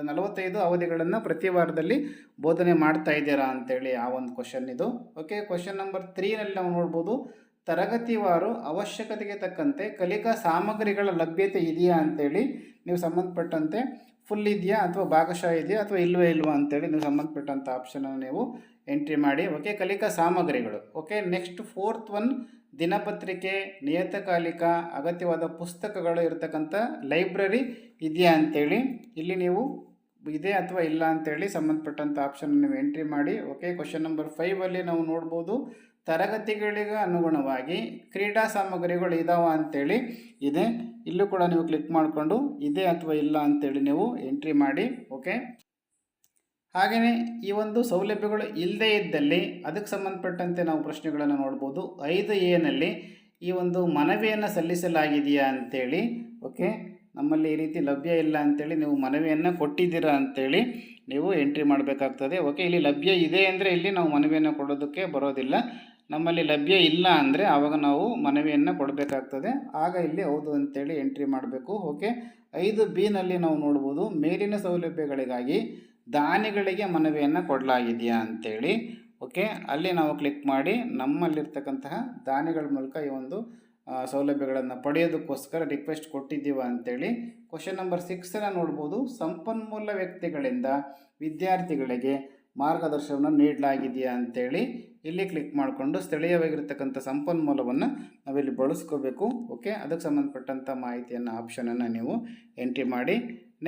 45 ಅವಧಿಗಳನ್ನು ಪ್ರತಿ ವಾರದಲ್ಲಿ ಬೋಧನೆ ಮಾಡ್ತಾ ಇದ್ದೀರಾ ಅಂತೇಳಿ ಆ ಒಂದು ಕ್ವಶನ್ ಇದು. ಓಕೆ ಕ್ವಶನ್ ನಂಬರ್ 3ನಲ್ಲಿ ನಾವು ನೋಡ್ಬೋದು, ತರಗತಿವಾರು ಅವಶ್ಯಕತೆಗೆ ತಕ್ಕಂತೆ ಕಲಿಕಾ ಸಾಮಗ್ರಿಗಳ ಲಭ್ಯತೆ ಇದೆಯಾ ಅಂತೇಳಿ ನೀವು ಸಂಬಂಧಪಟ್ಟಂತೆ ಫುಲ್ ಇದೆಯಾ ಅಥವಾ ಭಾಗಶಃ ಇದೆಯಾ ಅಥವಾ ಇಲ್ವಾ ಅಂತೇಳಿ ನೀವು ಸಂಬಂಧಪಟ್ಟಂಥ ಆಪ್ಷನನ್ನು ನೀವು ಎಂಟ್ರಿ ಮಾಡಿ. ಓಕೆ ಕಲಿಕಾ ಸಾಮಗ್ರಿಗಳು. ಓಕೆ ನೆಕ್ಸ್ಟ್ 4th ಒನ್, ದಿನಪತ್ರಿಕೆ, ನಿಯತಕಾಲಿಕ, ಅಗತ್ಯವಾದ ಪುಸ್ತಕಗಳು ಇರತಕ್ಕಂಥ ಲೈಬ್ರರಿ ಇದೆಯಾ ಅಂತೇಳಿ ಇಲ್ಲಿ ನೀವು ಇದೆ ಅಥವಾ ಇಲ್ಲ ಅಂತೇಳಿ ಸಂಬಂಧಪಟ್ಟಂಥ ಆಪ್ಷನ್ ನೀವು ಎಂಟ್ರಿ ಮಾಡಿ. ಓಕೆ ಕ್ವಶನ್ ನಂಬರ್ 5ಅಲ್ಲಿ ನಾವು ನೋಡ್ಬೋದು, ತರಗತಿಗಳಿಗೆ ಅನುಗುಣವಾಗಿ ಕ್ರೀಡಾ ಸಾಮಗ್ರಿಗಳು ಇದಾವ ಅಂತೇಳಿ ಇದೆ. ಇಲ್ಲೂ ಕೂಡ ನೀವು ಕ್ಲಿಕ್ ಮಾಡಿಕೊಂಡು ಇದೆ ಅಥವಾ ಇಲ್ಲ ಅಂತೇಳಿ ನೀವು ಎಂಟ್ರಿ ಮಾಡಿ. ಓಕೆ ಹಾಗೆಯೇ ಈ ಒಂದು ಸೌಲಭ್ಯಗಳು ಇಲ್ಲದೇ ಇದ್ದಲ್ಲಿ ಅದಕ್ಕೆ ಸಂಬಂಧಪಟ್ಟಂತೆ ನಾವು ಪ್ರಶ್ನೆಗಳನ್ನು ನೋಡ್ಬೋದು. 5A ಈ ಒಂದು ಮನವಿಯನ್ನು ಸಲ್ಲಿಸಲಾಗಿದೆಯಾ ಅಂತೇಳಿ. ಓಕೆ ನಮ್ಮಲ್ಲಿ ಈ ರೀತಿ ಲಭ್ಯ ಇಲ್ಲ ಅಂತೇಳಿ ನೀವು ಮನವಿಯನ್ನು ಕೊಟ್ಟಿದ್ದೀರಾ ಅಂತೇಳಿ ನೀವು ಎಂಟ್ರಿ ಮಾಡಬೇಕಾಗ್ತದೆ. ಓಕೆ ಇಲ್ಲಿ ಲಭ್ಯ ಇದೆ ಅಂದರೆ ಇಲ್ಲಿ ನಾವು ಮನವಿಯನ್ನು ಕೊಡೋದಕ್ಕೆ ಬರೋದಿಲ್ಲ. ನಮ್ಮಲ್ಲಿ ಲಭ್ಯ ಇಲ್ಲ ಅಂದರೆ ಆವಾಗ ನಾವು ಮನವಿಯನ್ನು ಕೊಡಬೇಕಾಗ್ತದೆ. ಆಗ ಇಲ್ಲಿ ಹೌದು ಅಂತೇಳಿ ಎಂಟ್ರಿ ಮಾಡಬೇಕು. ಓಕೆ 5B ನಾವು ನೋಡ್ಬೋದು, ಮೇಲಿನ ಸೌಲಭ್ಯಗಳಿಗಾಗಿ ದಾನಿಗಳಿಗೆ ಮನವಿಯನ್ನು ಕೊಡಲಾಗಿದೆಯಾ ಅಂತೇಳಿ. ಓಕೆ ಅಲ್ಲಿ ನಾವು ಕ್ಲಿಕ್ ಮಾಡಿ ನಮ್ಮಲ್ಲಿರ್ತಕ್ಕಂತಹ ದಾನಿಗಳ ಮೂಲಕ ಈ ಒಂದು ಸೌಲಭ್ಯಗಳನ್ನು ಪಡೆಯೋದಕ್ಕೋಸ್ಕರ ರಿಕ್ವೆಸ್ಟ್ ಕೊಟ್ಟಿದ್ದೀವ ಅಂತೇಳಿ. ಕ್ವಶನ್ ನಂಬರ್ 6 ನೋಡ್ಬೋದು, ಸಂಪನ್ಮೂಲ ವ್ಯಕ್ತಿಗಳಿಂದ ವಿದ್ಯಾರ್ಥಿಗಳಿಗೆ ಮಾರ್ಗದರ್ಶನವನ್ನು ನೀಡಲಾಗಿದೆಯಾ ಅಂತೇಳಿ ಇಲ್ಲಿ ಕ್ಲಿಕ್ ಮಾಡಿಕೊಂಡು ಸ್ಥಳೀಯವಾಗಿರ್ತಕ್ಕಂಥ ಸಂಪನ್ಮೂಲವನ್ನು ನಾವಿಲ್ಲಿ ಬಳಸ್ಕೋಬೇಕು. ಓಕೆ ಅದಕ್ಕೆ ಸಂಬಂಧಪಟ್ಟಂಥ ಮಾಹಿತಿಯನ್ನು ಆಪ್ಷನನ್ನು ನೀವು ಎಂಟ್ರಿ ಮಾಡಿ.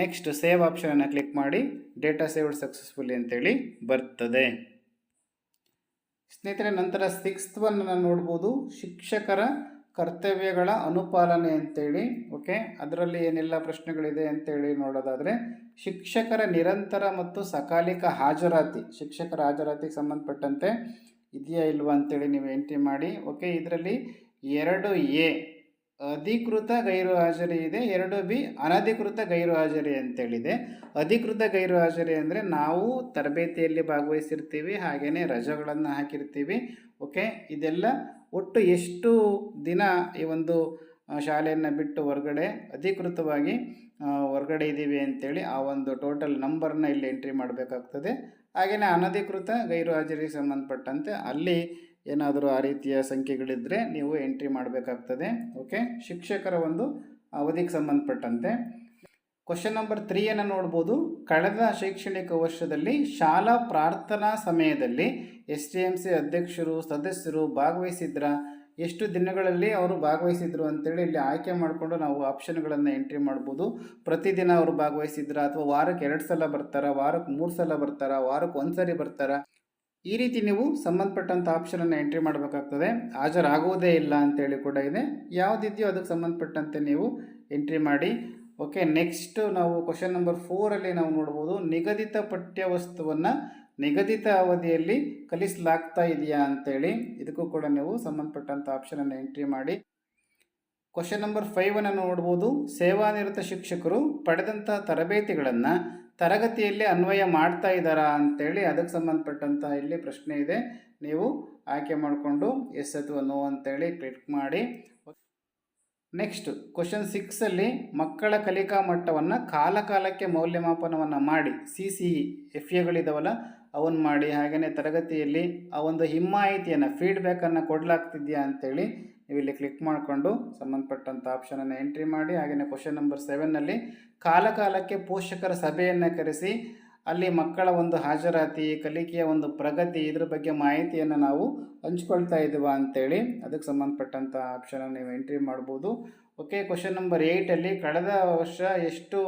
ನೆಕ್ಸ್ಟ್ ಸೇವ್ ಆಪ್ಷನನ್ನು ಕ್ಲಿಕ್ ಮಾಡಿ. ಡೇಟಾ ಸೇವ್ಡ್ ಸಕ್ಸಸ್ಫುಲಿ ಅಂತೇಳಿ ಬರ್ತದೆ. ಸ್ನೇಹಿತರೆ ನಂತರ 6th ಒನ್ ನೋಡ್ಬೋದು, ಶಿಕ್ಷಕರ ಕರ್ತವ್ಯಗಳ ಅನುಪಾಲನೆ ಅಂತೇಳಿ. ಓಕೆ ಅದರಲ್ಲಿ ಏನೆಲ್ಲ ಪ್ರಶ್ನೆಗಳಿದೆ ಅಂತೇಳಿ ನೋಡೋದಾದರೆ, ಶಿಕ್ಷಕರ ನಿರಂತರ ಮತ್ತು ಸಕಾಲಿಕ ಹಾಜರಾತಿ, ಶಿಕ್ಷಕರ ಹಾಜರಾತಿಗೆ ಸಂಬಂಧಪಟ್ಟಂತೆ ಇದೆಯಾ ಇಲ್ವಾ ಅಂತೇಳಿ ನೀವು ಎಂಟ್ರಿ ಮಾಡಿ. ಓಕೆ ಇದರಲ್ಲಿ 2A ಅಧಿಕೃತ ಗೈರು ಹಾಜರಿ ಇದೆ, 2B ಅನಧಿಕೃತ ಗೈರು ಹಾಜರಿ ಅಂತೇಳಿದೆ. ಅಧಿಕೃತ ಗೈರು ಹಾಜರಿ ಅಂದರೆ ನಾವು ತರಬೇತಿಯಲ್ಲಿ ಭಾಗವಹಿಸಿರ್ತೀವಿ, ಹಾಗೆಯೇ ರಜೆಗಳನ್ನು ಹಾಕಿರ್ತೀವಿ. ಓಕೆ ಇದೆಲ್ಲ ಒಟ್ಟು ಎಷ್ಟು ದಿನ ಈ ಒಂದು ಶಾಲೆಯನ್ನು ಬಿಟ್ಟು ಹೊರಗಡೆ ಅಧಿಕೃತವಾಗಿ ಹೊರಗಡೆ ಇದ್ದೀವಿ ಅಂತೇಳಿ ಆ ಒಂದು ಟೋಟಲ್ ನಂಬರ್ನ ಇಲ್ಲಿ ಎಂಟ್ರಿ ಮಾಡಬೇಕಾಗ್ತದೆ. ಹಾಗೆಯೇ ಅನಧಿಕೃತ ಗೈರು ಹಾಜರಿಗೆ ಸಂಬಂಧಪಟ್ಟಂತೆ ಅಲ್ಲಿ ಏನಾದರೂ ಆ ರೀತಿಯ ಸಂಖ್ಯೆಗಳಿದ್ದರೆ ನೀವು ಎಂಟ್ರಿ ಮಾಡಬೇಕಾಗ್ತದೆ. ಓಕೆ ಶಿಕ್ಷಕರ ಒಂದು ಅವಧಿಗೆ ಸಂಬಂಧಪಟ್ಟಂತೆ. ಕ್ವಶನ್ ನಂಬರ್ 3 ನೋಡ್ಬೋದು, ಕಳೆದ ಶೈಕ್ಷಣಿಕ ವರ್ಷದಲ್ಲಿ ಶಾಲಾ ಪ್ರಾರ್ಥನಾ ಸಮಯದಲ್ಲಿ STMC ಅಧ್ಯಕ್ಷರು ಸದಸ್ಯರು ಭಾಗವಹಿಸಿದ್ರ, ಎಷ್ಟು ದಿನಗಳಲ್ಲಿ ಅವರು ಭಾಗವಹಿಸಿದ್ರು ಅಂತೇಳಿ ಇಲ್ಲಿ ಆಯ್ಕೆ ಮಾಡಿಕೊಂಡು ನಾವು ಆಪ್ಷನ್ಗಳನ್ನು ಎಂಟ್ರಿ ಮಾಡ್ಬೋದು. ಪ್ರತಿದಿನ ಅವರು ಭಾಗವಹಿಸಿದ್ರ ಅಥವಾ ವಾರಕ್ಕೆ 2 ಸಲ ಬರ್ತಾರಾ, ವಾರಕ್ಕೆ 3 ಸಲ ಬರ್ತಾರಾ, ವಾರಕ್ಕೆ 1 ಸರಿ ಬರ್ತಾರಾ, ಈ ರೀತಿ ನೀವು ಸಂಬಂಧಪಟ್ಟಂಥ ಆಪ್ಷನನ್ನು ಎಂಟ್ರಿ ಮಾಡಬೇಕಾಗ್ತದೆ. ಹಾಜರಾಗುವುದೇ ಇಲ್ಲ ಅಂತೇಳಿ ಕೂಡ ಇದೆ. ಯಾವುದಿದೆಯೋ ಅದಕ್ಕೆ ಸಂಬಂಧಪಟ್ಟಂತೆ ನೀವು ಎಂಟ್ರಿ ಮಾಡಿ. ಓಕೆ ನೆಕ್ಸ್ಟ್ ನಾವು ಕ್ವಶನ್ ನಂಬರ್ 4 ನಾವು ನೋಡ್ಬೋದು, ನಿಗದಿತ ಪಠ್ಯವಸ್ತುವನ್ನು ನಿಗದಿತ ಅವಧಿಯಲ್ಲಿ ಕಲಿಸಲಾಗ್ತಾ ಇದೆಯಾ ಅಂತೇಳಿ. ಇದಕ್ಕೂ ಕೂಡ ನೀವು ಸಂಬಂಧಪಟ್ಟಂಥ ಆಪ್ಷನನ್ನು ಎಂಟ್ರಿ ಮಾಡಿ. ಕ್ವಶನ್ ನಂಬರ್ 5 ನೋಡ್ಬೋದು, ಸೇವಾನಿರತ ಶಿಕ್ಷಕರು ಪಡೆದಂಥ ತರಬೇತಿಗಳನ್ನು ತರಗತಿಯಲ್ಲಿ ಅನ್ವಯ ಮಾಡ್ತಾ ಇದ್ದಾರಾ ಅಂತೇಳಿ ಅದಕ್ಕೆ ಸಂಬಂಧಪಟ್ಟಂಥ ಇಲ್ಲಿ ಪ್ರಶ್ನೆ ಇದೆ. ನೀವು ಆಯ್ಕೆ ಮಾಡಿಕೊಂಡು ಎಸ್ ಅಥವಾ ನೋ ಅಂತೇಳಿ ಕ್ಲಿಕ್ ಮಾಡಿ. ನೆಕ್ಸ್ಟ್ ಕ್ವಶನ್ 6 ಮಕ್ಕಳ ಕಲಿಕಾ ಮಟ್ಟವನ್ನು ಕಾಲಕಾಲಕ್ಕೆ ಮೌಲ್ಯಮಾಪನವನ್ನು ಮಾಡಿ, CCE FAಗಳಿದಾವಲ್ಲ ಅವನ್ನ ಮಾಡಿ, ಹಾಗೆಯೇ ತರಗತಿಯಲ್ಲಿ ಆ ಒಂದು ಹಿಮ್ಮಾಹಿತಿಯನ್ನು ಫೀಡ್ಬ್ಯಾಕನ್ನು ಕೊಡಲಾಗ್ತಿದೆಯಾ ಅಂತೇಳಿ ನೀವು ಇಲ್ಲಿ ಕ್ಲಿಕ್ ಮಾಡಿಕೊಂಡು ಸಂಬಂಧಪಟ್ಟಂಥ ಆಪ್ಷನನ್ನು ಎಂಟ್ರಿ ಮಾಡಿ. ಹಾಗೆಯೇ ಕ್ವಶನ್ ನಂಬರ್ 7 ಕಾಲಕಾಲಕ್ಕೆ ಪೋಷಕರ ಸಭೆಯನ್ನು ಕರೆಸಿ ಅಲ್ಲಿ ಮಕ್ಕಳ ಒಂದು ಹಾಜರಾತಿ, ಕಲಿಕೆಯ ಒಂದು ಪ್ರಗತಿ, ಇದ್ರ ಬಗ್ಗೆ ಮಾಹಿತಿಯನ್ನು ನಾವು ಹಂಚ್ಕೊಳ್ತಾ ಇದ್ದೀವ ಅಂತೇಳಿ ಅದಕ್ಕೆ ಸಂಬಂಧಪಟ್ಟಂಥ ಆಪ್ಷನನ್ನು ನೀವು ಎಂಟ್ರಿ ಮಾಡ್ಬೋದು. ಓಕೆ, ಕ್ವಶನ್ ನಂಬರ್ 8ಅಲ್ಲಿ ಕಳೆದ ವರ್ಷ ಎಷ್ಟು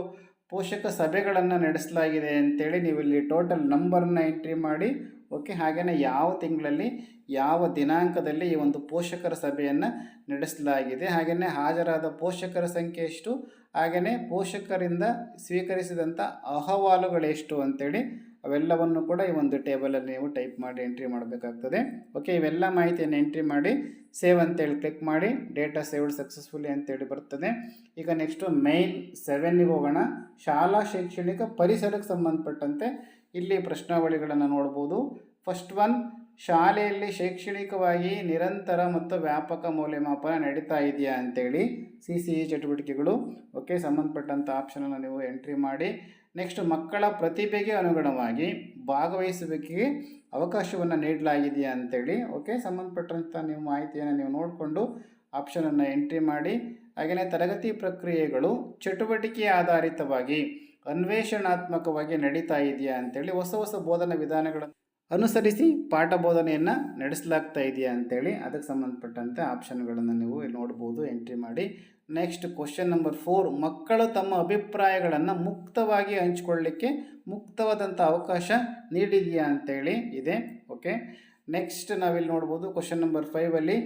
ಪೋಷಕ ಸಭೆಗಳನ್ನು ನಡೆಸಲಾಗಿದೆ ಅಂತೇಳಿ ನೀವು ಇಲ್ಲಿ ಟೋಟಲ್ ನಂಬರನ್ನ ಎಂಟ್ರಿ ಮಾಡಿ. ಓಕೆ, ಹಾಗೆಯೇ ಯಾವ ತಿಂಗಳಲ್ಲಿ ಯಾವ ದಿನಾಂಕದಲ್ಲಿ ಈ ಒಂದು ಪೋಷಕರ ಸಭೆಯನ್ನು ನಡೆಸಲಾಗಿದೆ, ಹಾಗೆಯೇ ಹಾಜರಾದ ಪೋಷಕರ ಸಂಖ್ಯೆ ಎಷ್ಟು, ಹಾಗೆಯೇ ಪೋಷಕರಿಂದ ಸ್ವೀಕರಿಸಿದಂಥ ಅಹವಾಲುಗಳೆಷ್ಟು ಅಂತೇಳಿ ಅವೆಲ್ಲವನ್ನು ಕೂಡ ಈ ಒಂದು ಟೇಬಲಲ್ಲಿ ನೀವು ಟೈಪ್ ಮಾಡಿ ಎಂಟ್ರಿ ಮಾಡಬೇಕಾಗ್ತದೆ. ಓಕೆ, ಇವೆಲ್ಲ ಮಾಹಿತಿಯನ್ನು ಎಂಟ್ರಿ ಮಾಡಿ ಸೇವ್ ಅಂತೇಳಿ ಕ್ಲಿಕ್ ಮಾಡಿ ಡೇಟಾ ಸೇವ್ಡ್ ಸಕ್ಸಸ್ಫುಲಿ ಅಂತೇಳಿ ಬರ್ತದೆ. ಈಗ ನೆಕ್ಸ್ಟು ಮೈನ್ 7ಗೆ ಹೋಗೋಣ. ಶಾಲಾ ಶೈಕ್ಷಣಿಕ ಪರಿಸರಕ್ಕೆ ಸಂಬಂಧಪಟ್ಟಂತೆ ಇಲ್ಲಿ ಪ್ರಶ್ನಾವಳಿಗಳನ್ನು ನೋಡ್ಬೋದು. ಫಸ್ಟ್ ಒನ್, ಶಾಲೆಯಲ್ಲಿ ಶೈಕ್ಷಣಿಕವಾಗಿ ನಿರಂತರ ಮತ್ತು ವ್ಯಾಪಕ ಮೌಲ್ಯಮಾಪನ ನಡೀತಾ ಇದೆಯಾ ಅಂತೇಳಿ CCE ಚಟುವಟಿಕೆಗಳು. ಓಕೆ, ಸಂಬಂಧಪಟ್ಟಂಥ ಆಪ್ಷನನ್ನು ನೀವು ಎಂಟ್ರಿ ಮಾಡಿ. ನೆಕ್ಸ್ಟ್, ಮಕ್ಕಳ ಪ್ರತಿಭೆಗೆ ಅನುಗುಣವಾಗಿ ಭಾಗವಹಿಸುವಿಕೆಗೆ ಅವಕಾಶವನ್ನು ನೀಡಲಾಗಿದೆಯಾ ಅಂತೇಳಿ. ಓಕೆ, ಸಂಬಂಧಪಟ್ಟಂಥ ನೀವು ಮಾಹಿತಿಯನ್ನು ನೀವು ನೋಡಿಕೊಂಡು ಆಪ್ಷನನ್ನು ಎಂಟ್ರಿ ಮಾಡಿ. ಹಾಗೆಯೇ ತರಗತಿ ಪ್ರಕ್ರಿಯೆಗಳು ಚಟುವಟಿಕೆ ಆಧಾರಿತವಾಗಿ ಅನ್ವೇಷಣಾತ್ಮಕವಾಗಿ ನಡೀತಾ ಇದೆಯಾ ಅಂತೇಳಿ, ಹೊಸ ಹೊಸ ಬೋಧನಾ ವಿಧಾನಗಳನ್ನು ಅನುಸರಿಸಿ ಪಾಠ ಬೋಧನೆಯನ್ನು ನಡೆಸಲಾಗ್ತಾ ಇದೆಯಾ ಅಂತೇಳಿ ಅದಕ್ಕೆ ಸಂಬಂಧಪಟ್ಟಂತೆ ಆಪ್ಷನ್ಗಳನ್ನು ನೀವು ಇಲ್ಲಿ ನೋಡ್ಬೋದು, ಎಂಟ್ರಿ ಮಾಡಿ. ನೆಕ್ಸ್ಟ್ ಕ್ವಶನ್ ನಂಬರ್ 4, ಮಕ್ಕಳು ತಮ್ಮ ಅಭಿಪ್ರಾಯಗಳನ್ನು ಮುಕ್ತವಾಗಿ ಹಂಚಿಕೊಳ್ಳಲಿಕ್ಕೆ ಮುಕ್ತವಾದಂಥ ಅವಕಾಶ ನೀಡಿದೆಯಾ ಅಂತೇಳಿ ಇದೆ. ಓಕೆ, ನೆಕ್ಸ್ಟ್ ನಾವಿಲ್ಲಿ ನೋಡ್ಬೋದು ಕ್ವಶನ್ ನಂಬರ್ 5ಅಲ್ಲಿ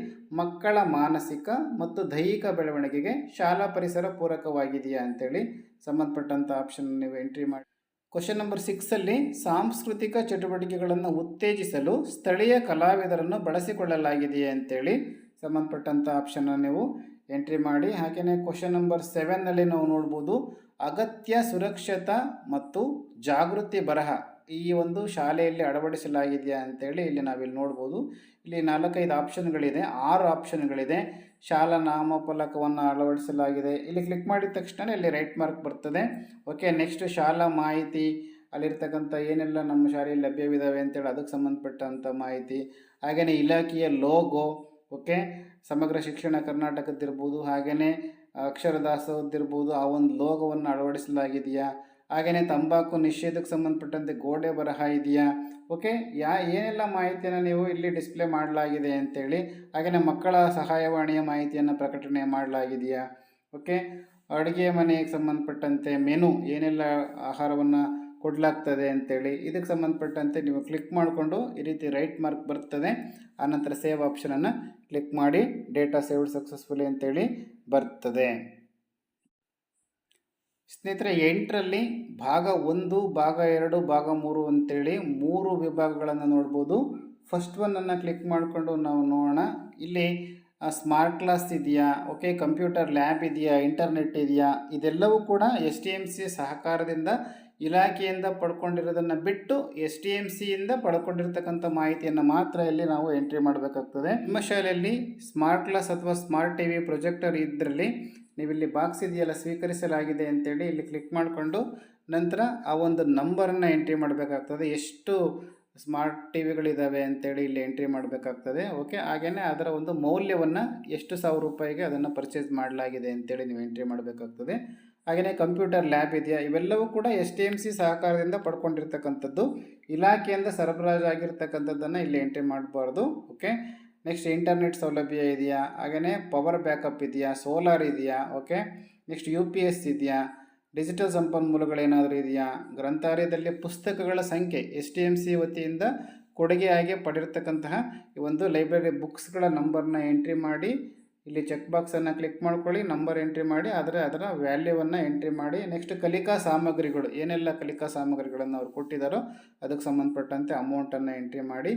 ಮಕ್ಕಳ ಮಾನಸಿಕ ಮತ್ತು ದೈಹಿಕ ಬೆಳವಣಿಗೆಗೆ ಶಾಲಾ ಪರಿಸರ ಪೂರಕವಾಗಿದೆಯಾ ಅಂತೇಳಿ ಸಂಬಂಧಪಟ್ಟಂಥ ಆಪ್ಷನ್ ನೀವು ಎಂಟ್ರಿ ಮಾಡಿ. ಕ್ವಶನ್ ನಂಬರ್ 6ಅಲ್ಲಿ ಸಾಂಸ್ಕೃತಿಕ ಚಟುವಟಿಕೆಗಳನ್ನು ಉತ್ತೇಜಿಸಲು ಸ್ಥಳೀಯ ಕಲಾವಿದರನ್ನು ಬಳಸಿಕೊಳ್ಳಲಾಗಿದೆಯೇ ಅಂತೇಳಿ ಸಂಬಂಧಪಟ್ಟಂಥ ಆಪ್ಷನನ್ನು ನೀವು ಎಂಟ್ರಿ ಮಾಡಿ. ಹಾಗೆಯೇ ಕ್ವಶನ್ ನಂಬರ್ 7ನಲ್ಲಿ ನಾವು ನೋಡ್ಬೋದು ಅಗತ್ಯ ಸುರಕ್ಷತಾ ಮತ್ತು ಜಾಗೃತಿ ಬರಹ ಈ ಒಂದು ಶಾಲೆಯಲ್ಲಿ ಅಳವಡಿಸಲಾಗಿದೆಯಾ ಅಂತೇಳಿ ಇಲ್ಲಿ ನಾವಿಲ್ಲಿ ನೋಡ್ಬೋದು. ಇಲ್ಲಿ 4-5 ಆಪ್ಷನ್ಗಳಿದೆ, 6 ಆಪ್ಷನ್ಗಳಿದೆ. ಶಾಲಾ ನಾಮಫಲಕವನ್ನು ಅಳವಡಿಸಲಾಗಿದೆ, ಇಲ್ಲಿ ಕ್ಲಿಕ್ ಮಾಡಿದ ತಕ್ಷಣ ಇಲ್ಲಿ ರೈಟ್ ಮಾರ್ಕ್ ಬರ್ತದೆ. ಓಕೆ, ನೆಕ್ಸ್ಟ್ ಶಾಲಾ ಮಾಹಿತಿ, ಅಲ್ಲಿರ್ತಕ್ಕಂಥ ಏನೆಲ್ಲ ನಮ್ಮ ಶಾಲೆಯಲ್ಲಿ ಲಭ್ಯವಿದ್ದಾವೆ ಅಂತೇಳಿ ಅದಕ್ಕೆ ಸಂಬಂಧಪಟ್ಟಂಥ ಮಾಹಿತಿ. ಹಾಗೆಯೇ ಇಲಾಖೆಯ ಲೋಗೋ, ಓಕೆ, ಸಮಗ್ರ ಶಿಕ್ಷಣ ಕರ್ನಾಟಕದ್ದಿರ್ಬೋದು, ಹಾಗೆಯೇ ಅಕ್ಷರ ದಾಸೋಹದ್ದಿರ್ಬೋದು, ಆ ಒಂದು ಲೋಗೋವನ್ನು ಅಳವಡಿಸಲಾಗಿದೆಯಾ. ಹಾಗೆಯೇ ತಂಬಾಕು ನಿಷೇಧಕ್ಕೆ ಸಂಬಂಧಪಟ್ಟಂತೆ ಗೋಡೆ ಬರಹ ಇದೆಯಾ. ಓಕೆ, ಏನೆಲ್ಲ ಮಾಹಿತಿಯನ್ನು ನೀವು ಇಲ್ಲಿ ಡಿಸ್ಪ್ಲೇ ಮಾಡಲಾಗಿದೆ ಅಂತೇಳಿ. ಹಾಗೆಯೇ ಮಕ್ಕಳ ಸಹಾಯವಾಣಿಯ ಮಾಹಿತಿಯನ್ನು ಪ್ರಕಟಣೆ ಮಾಡಲಾಗಿದೆಯಾ. ಓಕೆ, ಅಡುಗೆ ಮನೆಗೆ ಸಂಬಂಧಪಟ್ಟಂತೆ ಮೆನು ಏನೆಲ್ಲ ಆಹಾರವನ್ನು ಕೊಡಲಾಗ್ತದೆ ಅಂತೇಳಿ ಇದಕ್ಕೆ ಸಂಬಂಧಪಟ್ಟಂತೆ ನೀವು ಕ್ಲಿಕ್ ಮಾಡಿಕೊಂಡು ಈ ರೀತಿ ರೈಟ್ ಮಾರ್ಕ್ ಬರ್ತದೆ. ಆನಂತರ ಸೇವ್ ಆಪ್ಷನನ್ನು ಕ್ಲಿಕ್ ಮಾಡಿ ಡೇಟಾ ಸೇವ್ಡ್ ಸಕ್ಸಸ್ಫುಲಿ ಅಂತೇಳಿ ಬರ್ತದೆ. ಸ್ನೇಹಿತರೆ, 8ರಲ್ಲಿ ಭಾಗ 1, ಭಾಗ 2, ಭಾಗ 3 ಅಂತೇಳಿ 3 ವಿಭಾಗಗಳನ್ನು ನೋಡ್ಬೋದು. ಫಸ್ಟ್ ಒನ್ನನ್ನು ಕ್ಲಿಕ್ ಮಾಡಿಕೊಂಡು ನಾವು ನೋಡೋಣ. ಇಲ್ಲಿ ಸ್ಮಾರ್ಟ್ ಕ್ಲಾಸ್ ಇದೆಯಾ, ಓಕೆ, ಕಂಪ್ಯೂಟರ್ ಲ್ಯಾಬ್ ಇದೆಯಾ, ಇಂಟರ್ನೆಟ್ ಇದೆಯಾ, ಇದೆಲ್ಲವೂ ಕೂಡ STMC ಸಹಕಾರದಿಂದ ಇಲಾಖೆಯಿಂದ ಪಡ್ಕೊಂಡಿರೋದನ್ನು ಬಿಟ್ಟು STMCಯಿಂದ ಪಡ್ಕೊಂಡಿರ್ತಕ್ಕಂಥ ಮಾಹಿತಿಯನ್ನು ಮಾತ್ರ ಇಲ್ಲಿ ನಾವು ಎಂಟ್ರಿ ಮಾಡಬೇಕಾಗ್ತದೆ. ನಿಮ್ಮ ಶಾಲೆಯಲ್ಲಿ ಸ್ಮಾರ್ಟ್ ಕ್ಲಾಸ್ ಅಥವಾ ಸ್ಮಾರ್ಟ್ TV ಪ್ರೊಜೆಕ್ಟರ್ ಇದರಲ್ಲಿ ನೀವಿಲ್ಲಿ ಬಾಕ್ಸ್ ಇದೆಯಲ್ಲ ಸ್ವೀಕರಿಸಲಾಗಿದೆ ಅಂತೇಳಿ ಇಲ್ಲಿ ಕ್ಲಿಕ್ ಮಾಡಿಕೊಂಡು ನಂತರ ಆ ಒಂದು ನಂಬರನ್ನು ಎಂಟ್ರಿ ಮಾಡಬೇಕಾಗ್ತದೆ. ಎಷ್ಟು ಸ್ಮಾರ್ಟ್ ಟಿವಿಗಳಿದ್ದಾವೆ ಅಂತೇಳಿ ಇಲ್ಲಿ ಎಂಟ್ರಿ ಮಾಡಬೇಕಾಗ್ತದೆ. ಓಕೆ, ಹಾಗೆಯೇ ಅದರ ಒಂದು ಮೌಲ್ಯವನ್ನು ಎಷ್ಟು ಸಾವಿರ ರೂಪಾಯಿಗೆ ಅದನ್ನು ಪರ್ಚೇಸ್ ಮಾಡಲಾಗಿದೆ ಅಂತೇಳಿ ನೀವು ಎಂಟ್ರಿ ಮಾಡಬೇಕಾಗ್ತದೆ. ಹಾಗೆಯೇ ಕಂಪ್ಯೂಟರ್ ಲ್ಯಾಬ್ ಇದೆಯಾ, ಇವೆಲ್ಲವೂ ಕೂಡ STMC ಸಹಕಾರದಿಂದ ಪಡ್ಕೊಂಡಿರ್ತಕ್ಕಂಥದ್ದು, ಇಲಾಖೆಯಿಂದ ಸರಬರಾಜಾಗಿರ್ತಕ್ಕಂಥದ್ದನ್ನು ಇಲ್ಲಿ ಎಂಟ್ರಿ ಮಾಡಬಾರ್ದು. ಓಕೆ, ನೆಕ್ಸ್ಟ್ ಇಂಟರ್ನೆಟ್ ಸೌಲಭ್ಯ ಇದೆಯಾ, ಹಾಗೆಯೇ ಪವರ್ ಬ್ಯಾಕಪ್ ಇದೆಯಾ, ಸೋಲಾರ್ ಇದೆಯಾ. ಓಕೆ, ನೆಕ್ಸ್ಟ್ UPS ಇದೆಯಾ, ಡಿಜಿಟಲ್ ಸಂಪನ್ಮೂಲಗಳೇನಾದರೂ ಇದೆಯಾ, ಗ್ರಂಥಾಲಯದಲ್ಲಿ ಪುಸ್ತಕಗಳ ಸಂಖ್ಯೆ STMC ವತಿಯಿಂದ ಕೊಡುಗೆಯಾಗಿ ಪಡೆದಿರ್ತಕ್ಕಂತಹ ಈ ಒಂದು ಲೈಬ್ರರಿ ಬುಕ್ಸ್ಗಳ ನಂಬರ್ನ ಎಂಟ್ರಿ ಮಾಡಿ ಇಲ್ಲಿ ಚೆಕ್ ಬಾಕ್ಸನ್ನು ಕ್ಲಿಕ್ ಮಾಡ್ಕೊಳ್ಳಿ, ನಂಬರ್ ಎಂಟ್ರಿ ಮಾಡಿ ಅದರ ವ್ಯಾಲ್ಯೂವನ್ನು ಎಂಟ್ರಿ ಮಾಡಿ. ನೆಕ್ಸ್ಟ್ ಕಲಿಕಾ ಸಾಮಗ್ರಿಗಳು, ಏನೆಲ್ಲ ಕಲಿಕಾ ಸಾಮಗ್ರಿಗಳನ್ನು ಅವ್ರು ಕೊಟ್ಟಿದ್ದಾರೋ ಅದಕ್ಕೆ ಸಂಬಂಧಪಟ್ಟಂತೆ ಅಮೌಂಟನ್ನು ಎಂಟ್ರಿ ಮಾಡಿ.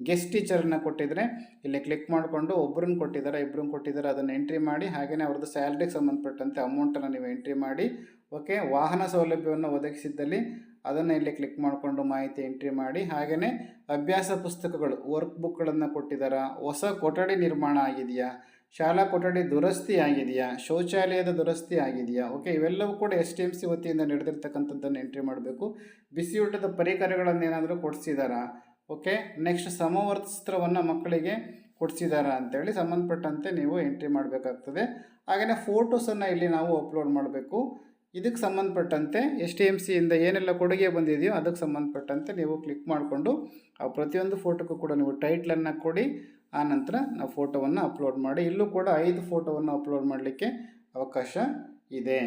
ಗೆಸ್ಟ್ ಟೀಚರನ್ನು ಕೊಟ್ಟಿದ್ದರೆ ಇಲ್ಲಿ ಕ್ಲಿಕ್ ಮಾಡಿಕೊಂಡು ಒಬ್ಬರನ್ನ ಕೊಟ್ಟಿದ್ದಾರೆ, ಇಬ್ಬರನ್ನ ಕೊಟ್ಟಿದ್ದಾರೆ, ಅದನ್ನು ಎಂಟ್ರಿ ಮಾಡಿ. ಹಾಗೆಯೇ ಅವ್ರದ್ದು ಸ್ಯಾಲ್ರಿಗೆ ಸಂಬಂಧಪಟ್ಟಂತೆ ಅಮೌಂಟನ್ನು ನೀವು ಎಂಟ್ರಿ ಮಾಡಿ. ಓಕೆ, ವಾಹನ ಸೌಲಭ್ಯವನ್ನು ಒದಗಿಸಿದ್ದಲ್ಲಿ ಅದನ್ನು ಇಲ್ಲಿ ಕ್ಲಿಕ್ ಮಾಡಿಕೊಂಡು ಮಾಹಿತಿ ಎಂಟ್ರಿ ಮಾಡಿ. ಹಾಗೆಯೇ ಅಭ್ಯಾಸ ಪುಸ್ತಕಗಳು, ವರ್ಕ್ ಬುಕ್ಗಳನ್ನು ಕೊಟ್ಟಿದ್ದಾರಾ, ಹೊಸ ಕೊಠಡಿ ನಿರ್ಮಾಣ ಆಗಿದೆಯಾ, ಶಾಲಾ ಕೊಠಡಿ ದುರಸ್ತಿ ಆಗಿದೆಯಾ, ಶೌಚಾಲಯದ ದುರಸ್ತಿ ಆಗಿದೆಯಾ. ಓಕೆ, ಇವೆಲ್ಲವೂ ಕೂಡ STMC ವತಿಯಿಂದ ನಡೆದಿರ್ತಕ್ಕಂಥದ್ದನ್ನು ಎಂಟ್ರಿ ಮಾಡಬೇಕು. ಬಿಸಿಯೂಟದ ಪರಿಕರಗಳನ್ನೇನಾದರೂ ಕೊಡಿಸಿದಾರಾ. ಓಕೆ, ನೆಕ್ಸ್ಟ್ ಸಮವಸ್ತ್ರವನ್ನು ಮಕ್ಕಳಿಗೆ ಕೊಡಿಸಿದಾರಾ ಅಂತೇಳಿ ಸಂಬಂಧಪಟ್ಟಂತೆ ನೀವು ಎಂಟ್ರಿ ಮಾಡಬೇಕಾಗ್ತದೆ. ಹಾಗೆಯೇ ಫೋಟೋಸನ್ನು ಇಲ್ಲಿ ನಾವು ಅಪ್ಲೋಡ್ ಮಾಡಬೇಕು. ಇದಕ್ಕೆ ಸಂಬಂಧಪಟ್ಟಂತೆ ಎಸ್ ಟಿ ಎಮ್ ಸಿಯಿಂದ ಏನೆಲ್ಲ ಕೊಡುಗೆ ಬಂದಿದೆಯೋ ಅದಕ್ಕೆ ಸಂಬಂಧಪಟ್ಟಂತೆ ನೀವು ಕ್ಲಿಕ್ ಮಾಡಿಕೊಂಡು ಆ ಪ್ರತಿಯೊಂದು ಫೋಟೋಕ್ಕೂ ಕೂಡ ನೀವು ಟೈಟ್ಲನ್ನು ಕೊಡಿ. ಆ ನಂತರ ನಾವು ಫೋಟೋವನ್ನು ಅಪ್ಲೋಡ್ ಮಾಡಿ. ಇಲ್ಲೂ ಕೂಡ 5 ಫೋಟೋವನ್ನು ಅಪ್ಲೋಡ್ ಮಾಡಲಿಕ್ಕೆ ಅವಕಾಶ ಇದೆ.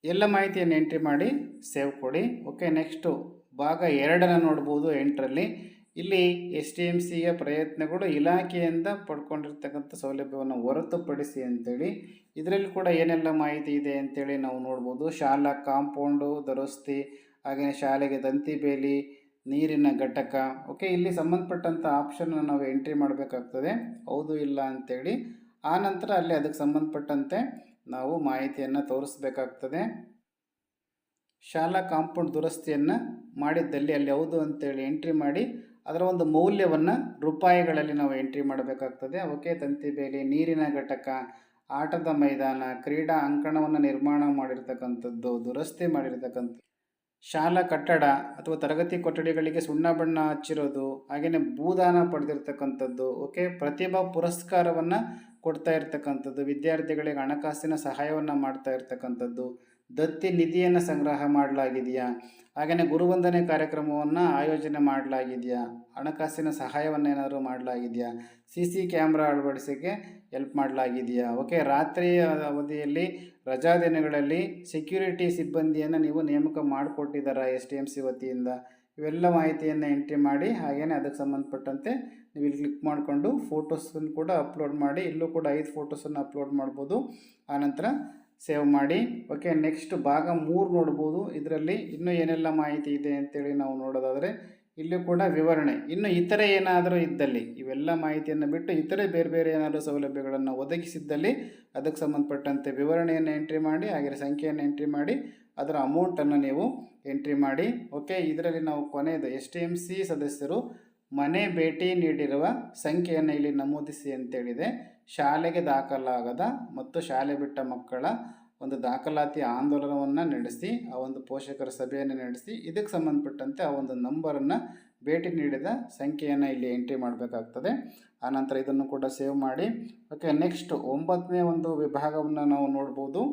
ಎಲ್ಲ ಮಾಹಿತಿಯನ್ನು ಎಂಟ್ರಿ ಮಾಡಿ ಸೇವ್ ಕೊಡಿ. ಓಕೆ, ನೆಕ್ಸ್ಟು ಭಾಗ 2 ನೋಡ್ಬೋದು. 8ರಲ್ಲಿ ಇಲ್ಲಿ ಎಸ್ ಟಿ ಎಮ್ ಸಿಯ ಪ್ರಯತ್ನಗಳು ಇಲಾಖೆಯಿಂದ ಪಡ್ಕೊಂಡಿರ್ತಕ್ಕಂಥ ಸೌಲಭ್ಯವನ್ನು ಹೊರತುಪಡಿಸಿ ಅಂತೇಳಿ ಇದರಲ್ಲಿ ಕೂಡ ಏನೆಲ್ಲ ಮಾಹಿತಿ ಇದೆ ಅಂತೇಳಿ ನಾವು ನೋಡ್ಬೋದು. ಶಾಲಾ ಕಾಂಪೌಂಡು ದುರಸ್ತಿ, ಹಾಗೆಯೇ ಶಾಲೆಗೆ ತಂತಿ ಬೇಲಿ, ನೀರಿನ ಘಟಕ. ಓಕೆ, ಇಲ್ಲಿ ಸಂಬಂಧಪಟ್ಟಂಥ ಆಪ್ಷನ್ನ ನಾವು ಎಂಟ್ರಿ ಮಾಡಬೇಕಾಗ್ತದೆ, ಹೌದು ಇಲ್ಲ ಅಂತೇಳಿ. ಆ ನಂತರ ಅಲ್ಲಿ ಅದಕ್ಕೆ ಸಂಬಂಧಪಟ್ಟಂತೆ ನಾವು ಮಾಹಿತಿಯನ್ನು ತೋರಿಸ್ಬೇಕಾಗ್ತದೆ. ಶಾಲಾ ಕಾಂಪೌಂಡ್ ದುರಸ್ತಿಯನ್ನು ಮಾಡಿದ್ದಲ್ಲಿ ಅಲ್ಲಿ ಹೌದು ಅಂತೇಳಿ ಎಂಟ್ರಿ ಮಾಡಿ ಅದರ ಒಂದು ಮೌಲ್ಯವನ್ನು ರೂಪಾಯಿಗಳಲ್ಲಿ ನಾವು ಎಂಟ್ರಿ ಮಾಡಬೇಕಾಗ್ತದೆ. ಓಕೆ, ತಂತಿ ಬೇಲಿ, ನೀರಿನ ಘಟಕ, ಆಟದ ಮೈದಾನ, ಕ್ರೀಡಾ ಅಂಕಣವನ್ನು ನಿರ್ಮಾಣ ಮಾಡಿರ್ತಕ್ಕಂಥದ್ದು, ದುರಸ್ತಿ ಮಾಡಿರ್ತಕ್ಕಂಥ ಶಾಲಾ ಕಟ್ಟಡ ಅಥವಾ ತರಗತಿ ಕೊಠಡಿಗಳಿಗೆ ಸುಣ್ಣ ಬಣ್ಣ ಹಚ್ಚಿರೋದು, ಹಾಗೆಯೇ ಭೂದಾನ ಪಡೆದಿರ್ತಕ್ಕಂಥದ್ದು. ಓಕೆ, ಪ್ರತಿಭಾ ಪುರಸ್ಕಾರವನ್ನು ಕೊಡ್ತಾ ಇರ್ತಕ್ಕಂಥದ್ದು, ವಿದ್ಯಾರ್ಥಿಗಳಿಗೆ ಹಣಕಾಸಿನ ಸಹಾಯವನ್ನು ಮಾಡ್ತಾ ಇರ್ತಕ್ಕಂಥದ್ದು, ದತ್ತಿ ನಿಧಿಯನ್ನು ಸಂಗ್ರಹ ಮಾಡಲಾಗಿದೆಯಾ, ಹಾಗೆಯೇ ಗುರುವಂದನೆ ಕಾರ್ಯಕ್ರಮವನ್ನು ಆಯೋಜನೆ ಮಾಡಲಾಗಿದೆಯಾ, ಹಣಕಾಸಿನ ಸಹಾಯವನ್ನು ಏನಾದರೂ ಮಾಡಲಾಗಿದೆಯಾ, CC ಕ್ಯಾಮ್ರಾ ಅಳವಡಿಸೋಕ್ಕೆ ಹೆಲ್ಪ್ ಮಾಡಲಾಗಿದೆಯಾ. ಓಕೆ, ರಾತ್ರಿಯ ಅವಧಿಯಲ್ಲಿ ರಜಾ ದಿನಗಳಲ್ಲಿ ಸೆಕ್ಯೂರಿಟಿ ಸಿಬ್ಬಂದಿಯನ್ನು ನೀವು ನೇಮಕ ಮಾಡಿಕೊಟ್ಟಿದ್ದಾರಾ ಎಸ್ ಟಿ ಎಮ್ ಸಿ ವತಿಯಿಂದ. ಇವೆಲ್ಲ ಮಾಹಿತಿಯನ್ನು ಎಂಟ್ರಿ ಮಾಡಿ ಹಾಗೆಯೇ ಅದಕ್ಕೆ ಸಂಬಂಧಪಟ್ಟಂತೆ ನೀವು ಇಲ್ಲಿ ಕ್ಲಿಕ್ ಮಾಡಿಕೊಂಡು ಫೋಟೋಸನ್ನು ಕೂಡ ಅಪ್ಲೋಡ್ ಮಾಡಿ. ಇಲ್ಲೂ ಕೂಡ 5 ಫೋಟೋಸನ್ನು ಅಪ್ಲೋಡ್ ಮಾಡ್ಬೋದು. ಆನಂತರ ಸೇವ್ ಮಾಡಿ. ಓಕೆ, ನೆಕ್ಸ್ಟ್ ಭಾಗ 3 ನೋಡ್ಬೋದು. ಇದರಲ್ಲಿ ಇನ್ನೂ ಏನೆಲ್ಲ ಮಾಹಿತಿ ಇದೆ ಅಂತೇಳಿ ನಾವು ನೋಡೋದಾದರೆ ಇಲ್ಲೂ ಕೂಡ ವಿವರಣೆ. ಇನ್ನು ಇತರೆ ಏನಾದರೂ ಇದ್ದಲ್ಲಿ ಇವೆಲ್ಲ ಮಾಹಿತಿಯನ್ನು ಬಿಟ್ಟು ಇತರೆ ಬೇರೆ ಬೇರೆ ಏನಾದರೂ ಸೌಲಭ್ಯಗಳನ್ನು ಒದಗಿಸಿದ್ದಲ್ಲಿ ಅದಕ್ಕೆ ಸಂಬಂಧಪಟ್ಟಂತೆ ವಿವರಣೆಯನ್ನು ಎಂಟ್ರಿ ಮಾಡಿ, ಹಾಗೆ ಸಂಖ್ಯೆಯನ್ನು ಎಂಟ್ರಿ ಮಾಡಿ, ಅದರ ಅಮೌಂಟನ್ನು ನೀವು ಎಂಟ್ರಿ ಮಾಡಿ. ಓಕೆ, ಇದರಲ್ಲಿ ನಾವು ಕೊನೆಯದು ಎಸ್ ಟಿ ಎಮ್ ಸಿ ಸದಸ್ಯರು ಮನೆ ಭೇಟಿ ನೀಡಿರುವ ಸಂಖ್ಯೆಯನ್ನು ಇಲ್ಲಿ ನಮೂದಿಸಿ ಅಂತೇಳಿದೆ. ಶಾಲೆಗೆ ದಾಖಲಾಗದ ಮತ್ತು ಶಾಲೆ ಬಿಟ್ಟ ಮಕ್ಕಳ ಒಂದು ದಾಖಲಾತಿ ಆಂದೋಲನವನ್ನು ನಡೆಸಿ, ಆ ಒಂದು ಪೋಷಕರ ಸಭೆಯನ್ನು ನಡೆಸಿ, ಇದಕ್ಕೆ ಸಂಬಂಧಪಟ್ಟಂತೆ ಆ ಒಂದು ನಂಬರನ್ನು ಭೇಟಿ ನೀಡಿದ ಸಂಖ್ಯೆಯನ್ನು ಇಲ್ಲಿ ಎಂಟ್ರಿ ಮಾಡಬೇಕಾಗ್ತದೆ. ಆನಂತರ ಇದನ್ನು ಕೂಡ ಸೇವ್ ಮಾಡಿ. ಓಕೆ, ನೆಕ್ಸ್ಟ್ 9ನೇ ಒಂದು ವಿಭಾಗವನ್ನು ನಾವು ನೋಡ್ಬೋದು.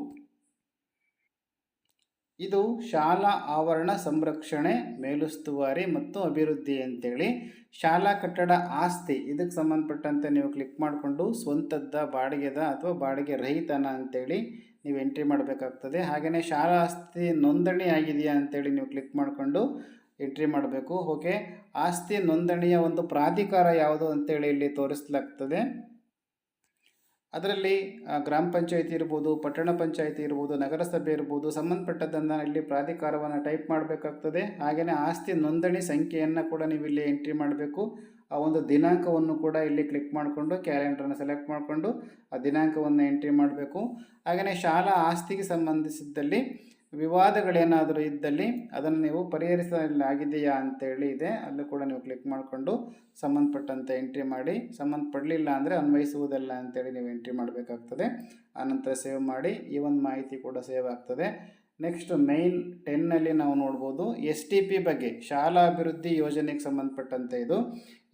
ಇದು ಶಾಲಾ ಆವರಣ ಸಂರಕ್ಷಣೆ, ಮೇಲುಸ್ತುವಾರಿ ಮತ್ತು ಅಭಿವೃದ್ಧಿ ಅಂತೇಳಿ. ಶಾಲಾ ಕಟ್ಟಡ ಆಸ್ತಿ ಇದಕ್ಕೆ ಸಂಬಂಧಪಟ್ಟಂತೆ ನೀವು ಕ್ಲಿಕ್ ಮಾಡಿಕೊಂಡು ಸ್ವಂತದ, ಬಾಡಿಗೆದ ಅಥವಾ ಬಾಡಿಗೆ ರಹಿತನ ಅಂತೇಳಿ ನೀವು ಎಂಟ್ರಿ ಮಾಡಬೇಕಾಗ್ತದೆ. ಹಾಗೆಯೇ ಶಾಲಾ ಆಸ್ತಿ ನೋಂದಣಿ ಆಗಿದೆಯಾ ಅಂತೇಳಿ ನೀವು ಕ್ಲಿಕ್ ಮಾಡಿಕೊಂಡು ಎಂಟ್ರಿ ಮಾಡಬೇಕು. ಓಕೆ, ಆಸ್ತಿ ನೋಂದಣಿಯ ಒಂದು ಪ್ರಾಧಿಕಾರ ಯಾವುದು ಅಂತೇಳಿ ಇಲ್ಲಿ ತೋರಿಸಲಾಗ್ತದೆ. ಅದರಲ್ಲಿ ಗ್ರಾಮ ಪಂಚಾಯತಿ ಇರ್ಬೋದು, ಪಟ್ಟಣ ಪಂಚಾಯತಿ ಇರ್ಬೋದು, ನಗರಸಭೆ ಇರ್ಬೋದು, ಸಂಬಂಧಪಟ್ಟದ್ದನ್ನು ಇಲ್ಲಿ ಪ್ರಾಧಿಕಾರವನ್ನು ಟೈಪ್ ಮಾಡಬೇಕಾಗ್ತದೆ. ಹಾಗೆಯೇ ಆಸ್ತಿ ನೋಂದಣಿ ಸಂಖ್ಯೆಯನ್ನು ಕೂಡ ನೀವು ಇಲ್ಲಿ ಎಂಟ್ರಿ ಮಾಡಬೇಕು. ಆ ಒಂದು ದಿನಾಂಕವನ್ನು ಕೂಡ ಇಲ್ಲಿ ಕ್ಲಿಕ್ ಮಾಡಿಕೊಂಡು ಕ್ಯಾಲೆಂಡರನ್ನು ಸೆಲೆಕ್ಟ್ ಮಾಡಿಕೊಂಡು ಆ ದಿನಾಂಕವನ್ನು ಎಂಟ್ರಿ ಮಾಡಬೇಕು. ಹಾಗೆಯೇ ಶಾಲಾ ಆಸ್ತಿಗೆ ಸಂಬಂಧಿಸಿದ್ದಲ್ಲಿ ವಿವಾದಗಳೇನಾದರೂ ಇದ್ದಲ್ಲಿ ಅದನ್ನು ನೀವು ಪರಿಹರಿಸಲಾಗಿದೆಯಾ ಅಂತೇಳಿ ಇದೆ, ಅಲ್ಲೂ ಕೂಡ ನೀವು ಕ್ಲಿಕ್ ಮಾಡಿಕೊಂಡು ಸಂಬಂಧಪಟ್ಟಂತೆ ಎಂಟ್ರಿ ಮಾಡಿ. ಸಂಬಂಧಪಡಲಿಲ್ಲ ಅಂದರೆ ಅನ್ವಯಿಸುವುದಲ್ಲ ಅಂತೇಳಿ ನೀವು ಎಂಟ್ರಿ ಮಾಡಬೇಕಾಗ್ತದೆ. ಆನಂತರ ಸೇವ್ ಮಾಡಿ. ಈ ಒಂದು ಮಾಹಿತಿ ಕೂಡ ಸೇವ್ ಆಗ್ತದೆ. ನೆಕ್ಸ್ಟ್ ಮೈನ್ 10ನಲ್ಲಿ ನಾವು ನೋಡ್ಬೋದು ಎಸ್ ಟಿ ಪಿ ಬಗ್ಗೆ, ಶಾಲಾ ಅಭಿವೃದ್ಧಿ ಯೋಜನೆಗೆ ಸಂಬಂಧಪಟ್ಟಂತೆ ಇದು.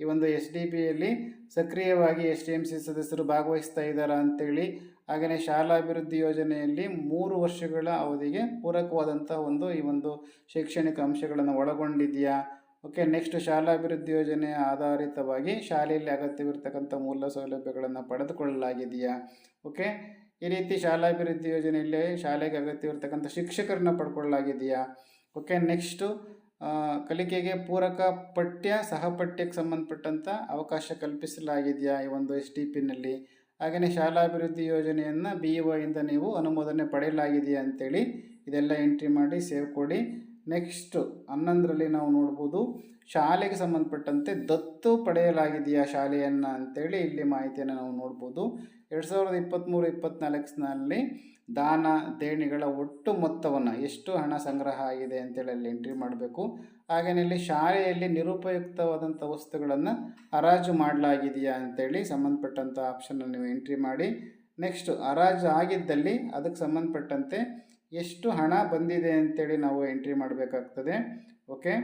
ಈ ಒಂದು ಎಸ್ ಡಿ ಪಿಯಲ್ಲಿ ಸಕ್ರಿಯವಾಗಿ ಎಸ್ ಟಿ ಎಮ್ ಸಿ ಸದಸ್ಯರು ಭಾಗವಹಿಸ್ತಾ ಇದ್ದಾರಾ ಅಂತೇಳಿ, ಹಾಗೆಯೇ ಶಾಲಾ ಅಭಿವೃದ್ಧಿ ಯೋಜನೆಯಲ್ಲಿ 3 ವರ್ಷಗಳ ಅವಧಿಗೆ ಪೂರಕವಾದಂಥ ಈ ಒಂದು ಶೈಕ್ಷಣಿಕ ಅಂಶಗಳನ್ನು ಒಳಗೊಂಡಿದೆಯಾ. ಓಕೆ, ನೆಕ್ಸ್ಟ್ ಶಾಲಾ ಅಭಿವೃದ್ಧಿ ಯೋಜನೆಯ ಆಧಾರಿತವಾಗಿ ಶಾಲೆಯಲ್ಲಿ ಅಗತ್ಯವಿರ್ತಕ್ಕಂಥ ಮೂಲ ಸೌಲಭ್ಯಗಳನ್ನು ಪಡೆದುಕೊಳ್ಳಲಾಗಿದೆಯಾ. ಓಕೆ, ಈ ರೀತಿ ಶಾಲಾ ಅಭಿವೃದ್ಧಿ ಯೋಜನೆಯಲ್ಲಿ ಶಾಲೆಗೆ ಅಗತ್ಯವಿರ್ತಕ್ಕಂಥ ಶಿಕ್ಷಕರನ್ನ ಪಡ್ಕೊಳ್ಳಲಾಗಿದೆಯಾ. ಓಕೆ, ನೆಕ್ಸ್ಟು ಕಲಿಕೆಗೆ ಪೂರಕ ಪಠ್ಯ ಸಹಪಠ್ಯಕ್ಕೆ ಸಂಬಂಧಪಟ್ಟಂಥ ಅವಕಾಶ ಕಲ್ಪಿಸಲಾಗಿದೆಯಾ ಈ ಒಂದು ಎಸ್ ಟಿ ಪಿನಲ್ಲಿ. ಹಾಗೆಯೇ ಶಾಲಾ ಅಭಿವೃದ್ಧಿ ಯೋಜನೆಯನ್ನು BEO ಇಂದ ನೀವು ಅನುಮೋದನೆ ಪಡೆಯಲಾಗಿದೆಯಾ ಅಂತೇಳಿ ಇದೆಲ್ಲ ಎಂಟ್ರಿ ಮಾಡಿ ಸೇವ್ ಕೊಡಿ. ನೆಕ್ಸ್ಟು 11ರಲ್ಲಿ ನಾವು ನೋಡ್ಬೋದು ಶಾಲೆಗೆ ಸಂಬಂಧಪಟ್ಟಂತೆ ದತ್ತು ಪಡೆಯಲಾಗಿದೆಯಾ ಶಾಲೆಯನ್ನು ಅಂತೇಳಿ ಇಲ್ಲಿ ಮಾಹಿತಿಯನ್ನು ನಾವು ನೋಡ್ಬೋದು. 2023-24ನಲ್ಲಿ ದಾನ ದೇಣಿಗಳ ಒಟ್ಟು ಮೊತ್ತವನ್ನು ಎಷ್ಟು ಹಣ ಸಂಗ್ರಹ ಆಗಿದೆ ಅಂತೇಳಿ ಅಲ್ಲಿ ಎಂಟ್ರಿ ಮಾಡಬೇಕು. ಹಾಗೆಯೇ ಇಲ್ಲಿ ಶಾಲೆಯಲ್ಲಿ ನಿರುಪಯುಕ್ತವಾದಂಥ ವಸ್ತುಗಳನ್ನು ಹರಾಜು ಮಾಡಲಾಗಿದೆಯಾ ಅಂತೇಳಿ ಸಂಬಂಧಪಟ್ಟಂಥ ಆಪ್ಷನ್ನು ನೀವು ಎಂಟ್ರಿ ಮಾಡಿ. ನೆಕ್ಸ್ಟ್ ಹರಾಜು ಆಗಿದ್ದಲ್ಲಿ ಅದಕ್ಕೆ ಸಂಬಂಧಪಟ್ಟಂತೆ ಎಷ್ಟು ಹಣ ಬಂದಿದೆ ಅಂತೇಳಿ ನಾವು ಎಂಟ್ರಿ ಮಾಡಬೇಕಾಗ್ತದೆ. ಓಕೆ,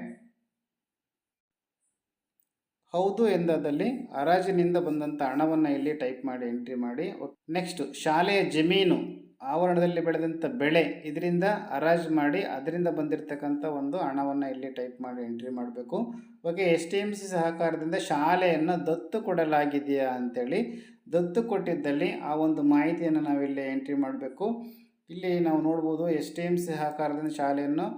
ಹೌದು ಎಂದಾದಲ್ಲಿ ಹರಾಜಿನಿಂದ ಬಂದಂಥ ಹಣವನ್ನು ಇಲ್ಲಿ ಟೈಪ್ ಮಾಡಿ ಎಂಟ್ರಿ ಮಾಡಿ. ನೆಕ್ಸ್ಟ್ ಶಾಲೆಯ ಜಮೀನು ಆವರಣದಲ್ಲಿ ಬೆಳೆದಂಥ ಬೆಳೆ ಇದರಿಂದ ಹರಾಜು ಮಾಡಿ ಅದರಿಂದ ಬಂದಿರತಕ್ಕಂಥ ಒಂದು ಹಣವನ್ನು ಇಲ್ಲಿ ಟೈಪ್ ಮಾಡಿ ಎಂಟ್ರಿ ಮಾಡಬೇಕು. ಓಕೆ, STMC ಸಹಕಾರದಿಂದ ಶಾಲೆಯನ್ನು ದತ್ತು ಕೊಡಲಾಗಿದೆಯಾ ಅಂತೇಳಿ ದತ್ತು ಕೊಟ್ಟಿದ್ದಲ್ಲಿ ಆ ಒಂದು ಮಾಹಿತಿಯನ್ನು ನಾವಿಲ್ಲಿ ಎಂಟ್ರಿ ಮಾಡಬೇಕು. ಇಲ್ಲಿ ನಾವು ನೋಡ್ಬೋದು STMC ಸಹಕಾರದಿಂದ ಶಾಲೆಯನ್ನು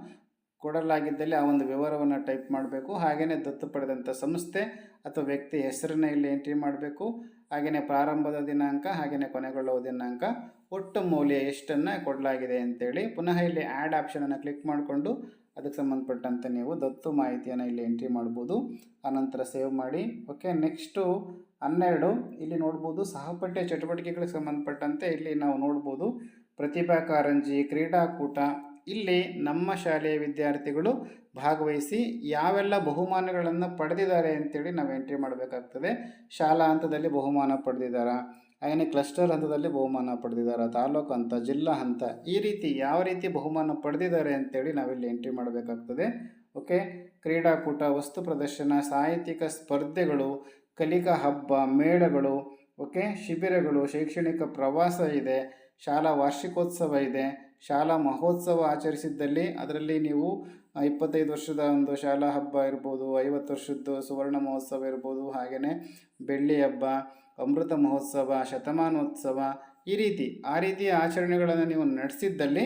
ಕೊಡಲಾಗಿದ್ದಲ್ಲಿ ಆ ಒಂದು ವಿವರವನ್ನು ಟೈಪ್ ಮಾಡಬೇಕು. ಹಾಗೆಯೇ ದತ್ತು ಪಡೆದಂಥ ಸಂಸ್ಥೆ ಅಥವಾ ವ್ಯಕ್ತಿ ಹೆಸರನ್ನು ಇಲ್ಲಿ ಎಂಟ್ರಿ ಮಾಡಬೇಕು. ಹಾಗೆಯೇ ಪ್ರಾರಂಭದ ದಿನಾಂಕ ಹಾಗೆಯೇ ಕೊನೆಗೊಳ್ಳುವ ದಿನಾಂಕ, ಒಟ್ಟು ಮೌಲ್ಯ ಎಷ್ಟನ್ನು ಕೊಡಲಾಗಿದೆ ಅಂತೇಳಿ ಪುನಃ ಇಲ್ಲಿ ಆ್ಯಡ್ ಆಪ್ಷನನ್ನು ಕ್ಲಿಕ್ ಮಾಡಿಕೊಂಡು ಅದಕ್ಕೆ ಸಂಬಂಧಪಟ್ಟಂತೆ ನೀವು ದತ್ತು ಮಾಹಿತಿಯನ್ನು ಇಲ್ಲಿ ಎಂಟ್ರಿ ಮಾಡ್ಬೋದು. ಆನಂತರ ಸೇವ್ ಮಾಡಿ. ಓಕೆ, ನೆಕ್ಸ್ಟು 12 ಇಲ್ಲಿ ನೋಡ್ಬೋದು ಸಹಪಠ್ಯ ಚಟುವಟಿಕೆಗಳಿಗೆ ಸಂಬಂಧಪಟ್ಟಂತೆ ಇಲ್ಲಿ ನಾವು ನೋಡ್ಬೋದು ಪ್ರತಿಭಾ ಕಾರಂಜಿ, ಕ್ರೀಡಾಕೂಟ. ಇಲ್ಲಿ ನಮ್ಮ ಶಾಲೆಯ ವಿದ್ಯಾರ್ಥಿಗಳು ಭಾಗವಹಿಸಿ ಯಾವೆಲ್ಲ ಬಹುಮಾನಗಳನ್ನು ಪಡೆದಿದ್ದಾರೆ ಅಂತೇಳಿ ನಾವು ಎಂಟ್ರಿ ಮಾಡಬೇಕಾಗ್ತದೆ. ಶಾಲಾ ಹಂತದಲ್ಲಿ ಬಹುಮಾನ ಪಡೆದಿದ್ದಾರಾ, ಹಾಗೆಯೇ ಕ್ಲಸ್ಟರ್ ಹಂತದಲ್ಲಿ ಬಹುಮಾನ ಪಡೆದಿದ್ದಾರೆ, ತಾಲೂಕು ಹಂತ, ಜಿಲ್ಲಾ ಹಂತ, ಈ ರೀತಿ ಯಾವ ರೀತಿ ಬಹುಮಾನ ಪಡೆದಿದ್ದಾರೆ ಅಂತೇಳಿ ನಾವಿಲ್ಲಿ ಎಂಟ್ರಿ ಮಾಡಬೇಕಾಗ್ತದೆ. ಓಕೆ, ಕ್ರೀಡಾಕೂಟ, ವಸ್ತು ಪ್ರದರ್ಶನ, ಸಾಹಿತ್ಯಿಕ ಸ್ಪರ್ಧೆಗಳು, ಕಲಿಕಾ ಹಬ್ಬ, ಮೇಳಗಳು, ಓಕೆ, ಶಿಬಿರಗಳು, ಶೈಕ್ಷಣಿಕ ಪ್ರವಾಸ ಇದೆ, ಶಾಲಾ ವಾರ್ಷಿಕೋತ್ಸವ ಇದೆ, ಶಾಲಾ ಮಹೋತ್ಸವ ಆಚರಿಸಿದ್ದಲ್ಲಿ ಅದರಲ್ಲಿ ನೀವು 25 ವರ್ಷದ ಒಂದು ಶಾಲಾ ಹಬ್ಬ ಇರ್ಬೋದು, 50 ವರ್ಷದ್ದು ಸುವರ್ಣ ಮಹೋತ್ಸವ ಇರ್ಬೋದು, ಹಾಗೆಯೇ ಬೆಳ್ಳಿ ಹಬ್ಬ, ಅಮೃತ ಮಹೋತ್ಸವ, ಶತಮಾನೋತ್ಸವ, ಈ ರೀತಿ ಆ ರೀತಿಯ ಆಚರಣೆಗಳನ್ನು ನೀವು ನಡೆಸಿದ್ದಲ್ಲಿ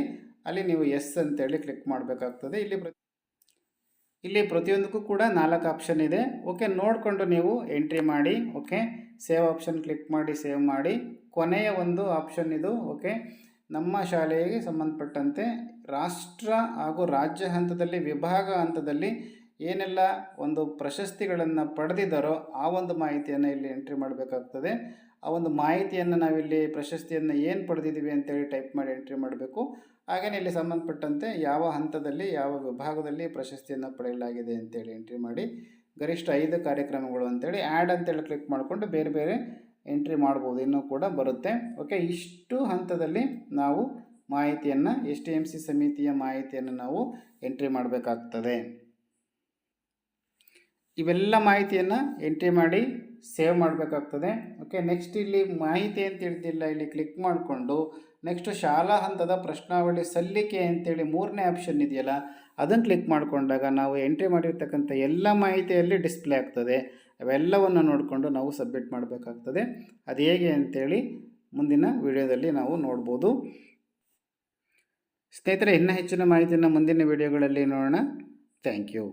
ಅಲ್ಲಿ ನೀವು ಎಸ್ ಅಂತೇಳಿ ಕ್ಲಿಕ್ ಮಾಡಬೇಕಾಗ್ತದೆ. ಇಲ್ಲಿ ಪ್ರತಿಯೊಂದಕ್ಕೂ ಕೂಡ 4 ಆಪ್ಷನ್ ಇದೆ. ಓಕೆ, ನೋಡಿಕೊಂಡು ನೀವು ಎಂಟ್ರಿ ಮಾಡಿ. ಓಕೆ, ಸೇವ್ ಆಪ್ಷನ್ ಕ್ಲಿಕ್ ಮಾಡಿ ಸೇವ್ ಮಾಡಿ. ಕೊನೆಯ ಒಂದು ಆಪ್ಷನ್ ಇದು. ಓಕೆ, ನಮ್ಮ ಶಾಲೆಗೆ ಸಂಬಂಧಪಟ್ಟಂತೆ ರಾಷ್ಟ್ರ ಹಾಗೂ ರಾಜ್ಯ ಹಂತದಲ್ಲಿ, ವಿಭಾಗ ಹಂತದಲ್ಲಿ ಏನೆಲ್ಲ ಒಂದು ಪ್ರಶಸ್ತಿಗಳನ್ನು ಪಡೆದಿದ್ದಾರೋ ಆ ಒಂದು ಮಾಹಿತಿಯನ್ನು ಇಲ್ಲಿ ಎಂಟ್ರಿ ಮಾಡಬೇಕಾಗ್ತದೆ. ಆ ಒಂದು ಮಾಹಿತಿಯನ್ನು ನಾವಿಲ್ಲಿ ಪ್ರಶಸ್ತಿಯನ್ನು ಏನು ಪಡೆದಿದ್ದೀವಿ ಅಂತೇಳಿ ಟೈಪ್ ಮಾಡಿ ಎಂಟ್ರಿ ಮಾಡಬೇಕು. ಹಾಗೆಯೇ ಇಲ್ಲಿ ಸಂಬಂಧಪಟ್ಟಂತೆ ಯಾವ ಹಂತದಲ್ಲಿ ಯಾವ ವಿಭಾಗದಲ್ಲಿ ಪ್ರಶಸ್ತಿಯನ್ನು ಪಡೆಯಲಾಗಿದೆ ಅಂತೇಳಿ ಎಂಟ್ರಿ ಮಾಡಿ. ಗರಿಷ್ಠ 5 ಕಾರ್ಯಕ್ರಮಗಳು ಅಂತೇಳಿ ಆ್ಯಡ್ ಅಂತೇಳಿ ಕ್ಲಿಕ್ ಮಾಡಿಕೊಂಡು ಬೇರೆ ಬೇರೆ ಎಂಟ್ರಿ ಮಾಡ್ಬೋದು, ಇನ್ನೂ ಕೂಡ ಬರುತ್ತೆ. ಓಕೆ, ಇಷ್ಟು ಹಂತದಲ್ಲಿ ನಾವು ಮಾಹಿತಿಯನ್ನು STMC ಸಮಿತಿಯ ಮಾಹಿತಿಯನ್ನು ನಾವು ಎಂಟ್ರಿ ಮಾಡಬೇಕಾಗ್ತದೆ. ಇವೆಲ್ಲ ಮಾಹಿತಿಯನ್ನು ಎಂಟ್ರಿ ಮಾಡಿ ಸೇವ್ ಮಾಡಬೇಕಾಗ್ತದೆ. ಓಕೆ, ನೆಕ್ಸ್ಟ್ ಇಲ್ಲಿ ಮಾಹಿತಿ ಅಂತ ಹೇಳ್ತಿಲ್ಲ, ಇಲ್ಲಿ ಕ್ಲಿಕ್ ಮಾಡಿಕೊಂಡು ನೆಕ್ಸ್ಟ್ ಶಾಲಾ ಹಂತದ ಪ್ರಶ್ನಾವಳಿ ಸಲ್ಲಿಕೆ ಅಂತೇಳಿ 3ನೇ ಆಪ್ಷನ್ ಇದೆಯಲ್ಲ ಅದನ್ನು ಕ್ಲಿಕ್ ಮಾಡಿಕೊಂಡಾಗ ನಾವು ಎಂಟ್ರಿ ಮಾಡಿರ್ತಕ್ಕಂಥ ಎಲ್ಲ ಮಾಹಿತಿಯಲ್ಲಿ ಡಿಸ್ಪ್ಲೇ ಆಗ್ತದೆ. ಅವೆಲ್ಲವನ್ನು ನೋಡಿಕೊಂಡು ನಾವು ಸಬ್ಮಿಟ್ ಮಾಡಬೇಕಾಗ್ತದೆ. ಅದು ಹೇಗೆ ಅಂತೇಳಿ ಮುಂದಿನ ವಿಡಿಯೋದಲ್ಲಿ ನಾವು ನೋಡ್ಬೋದು. ಸ್ನೇಹಿತರೆ, ಇನ್ನೂ ಹೆಚ್ಚಿನ ಮಾಹಿತಿಯನ್ನು ಮುಂದಿನ ವಿಡಿಯೋಗಳಲ್ಲಿ ನೋಡೋಣ. Thank you.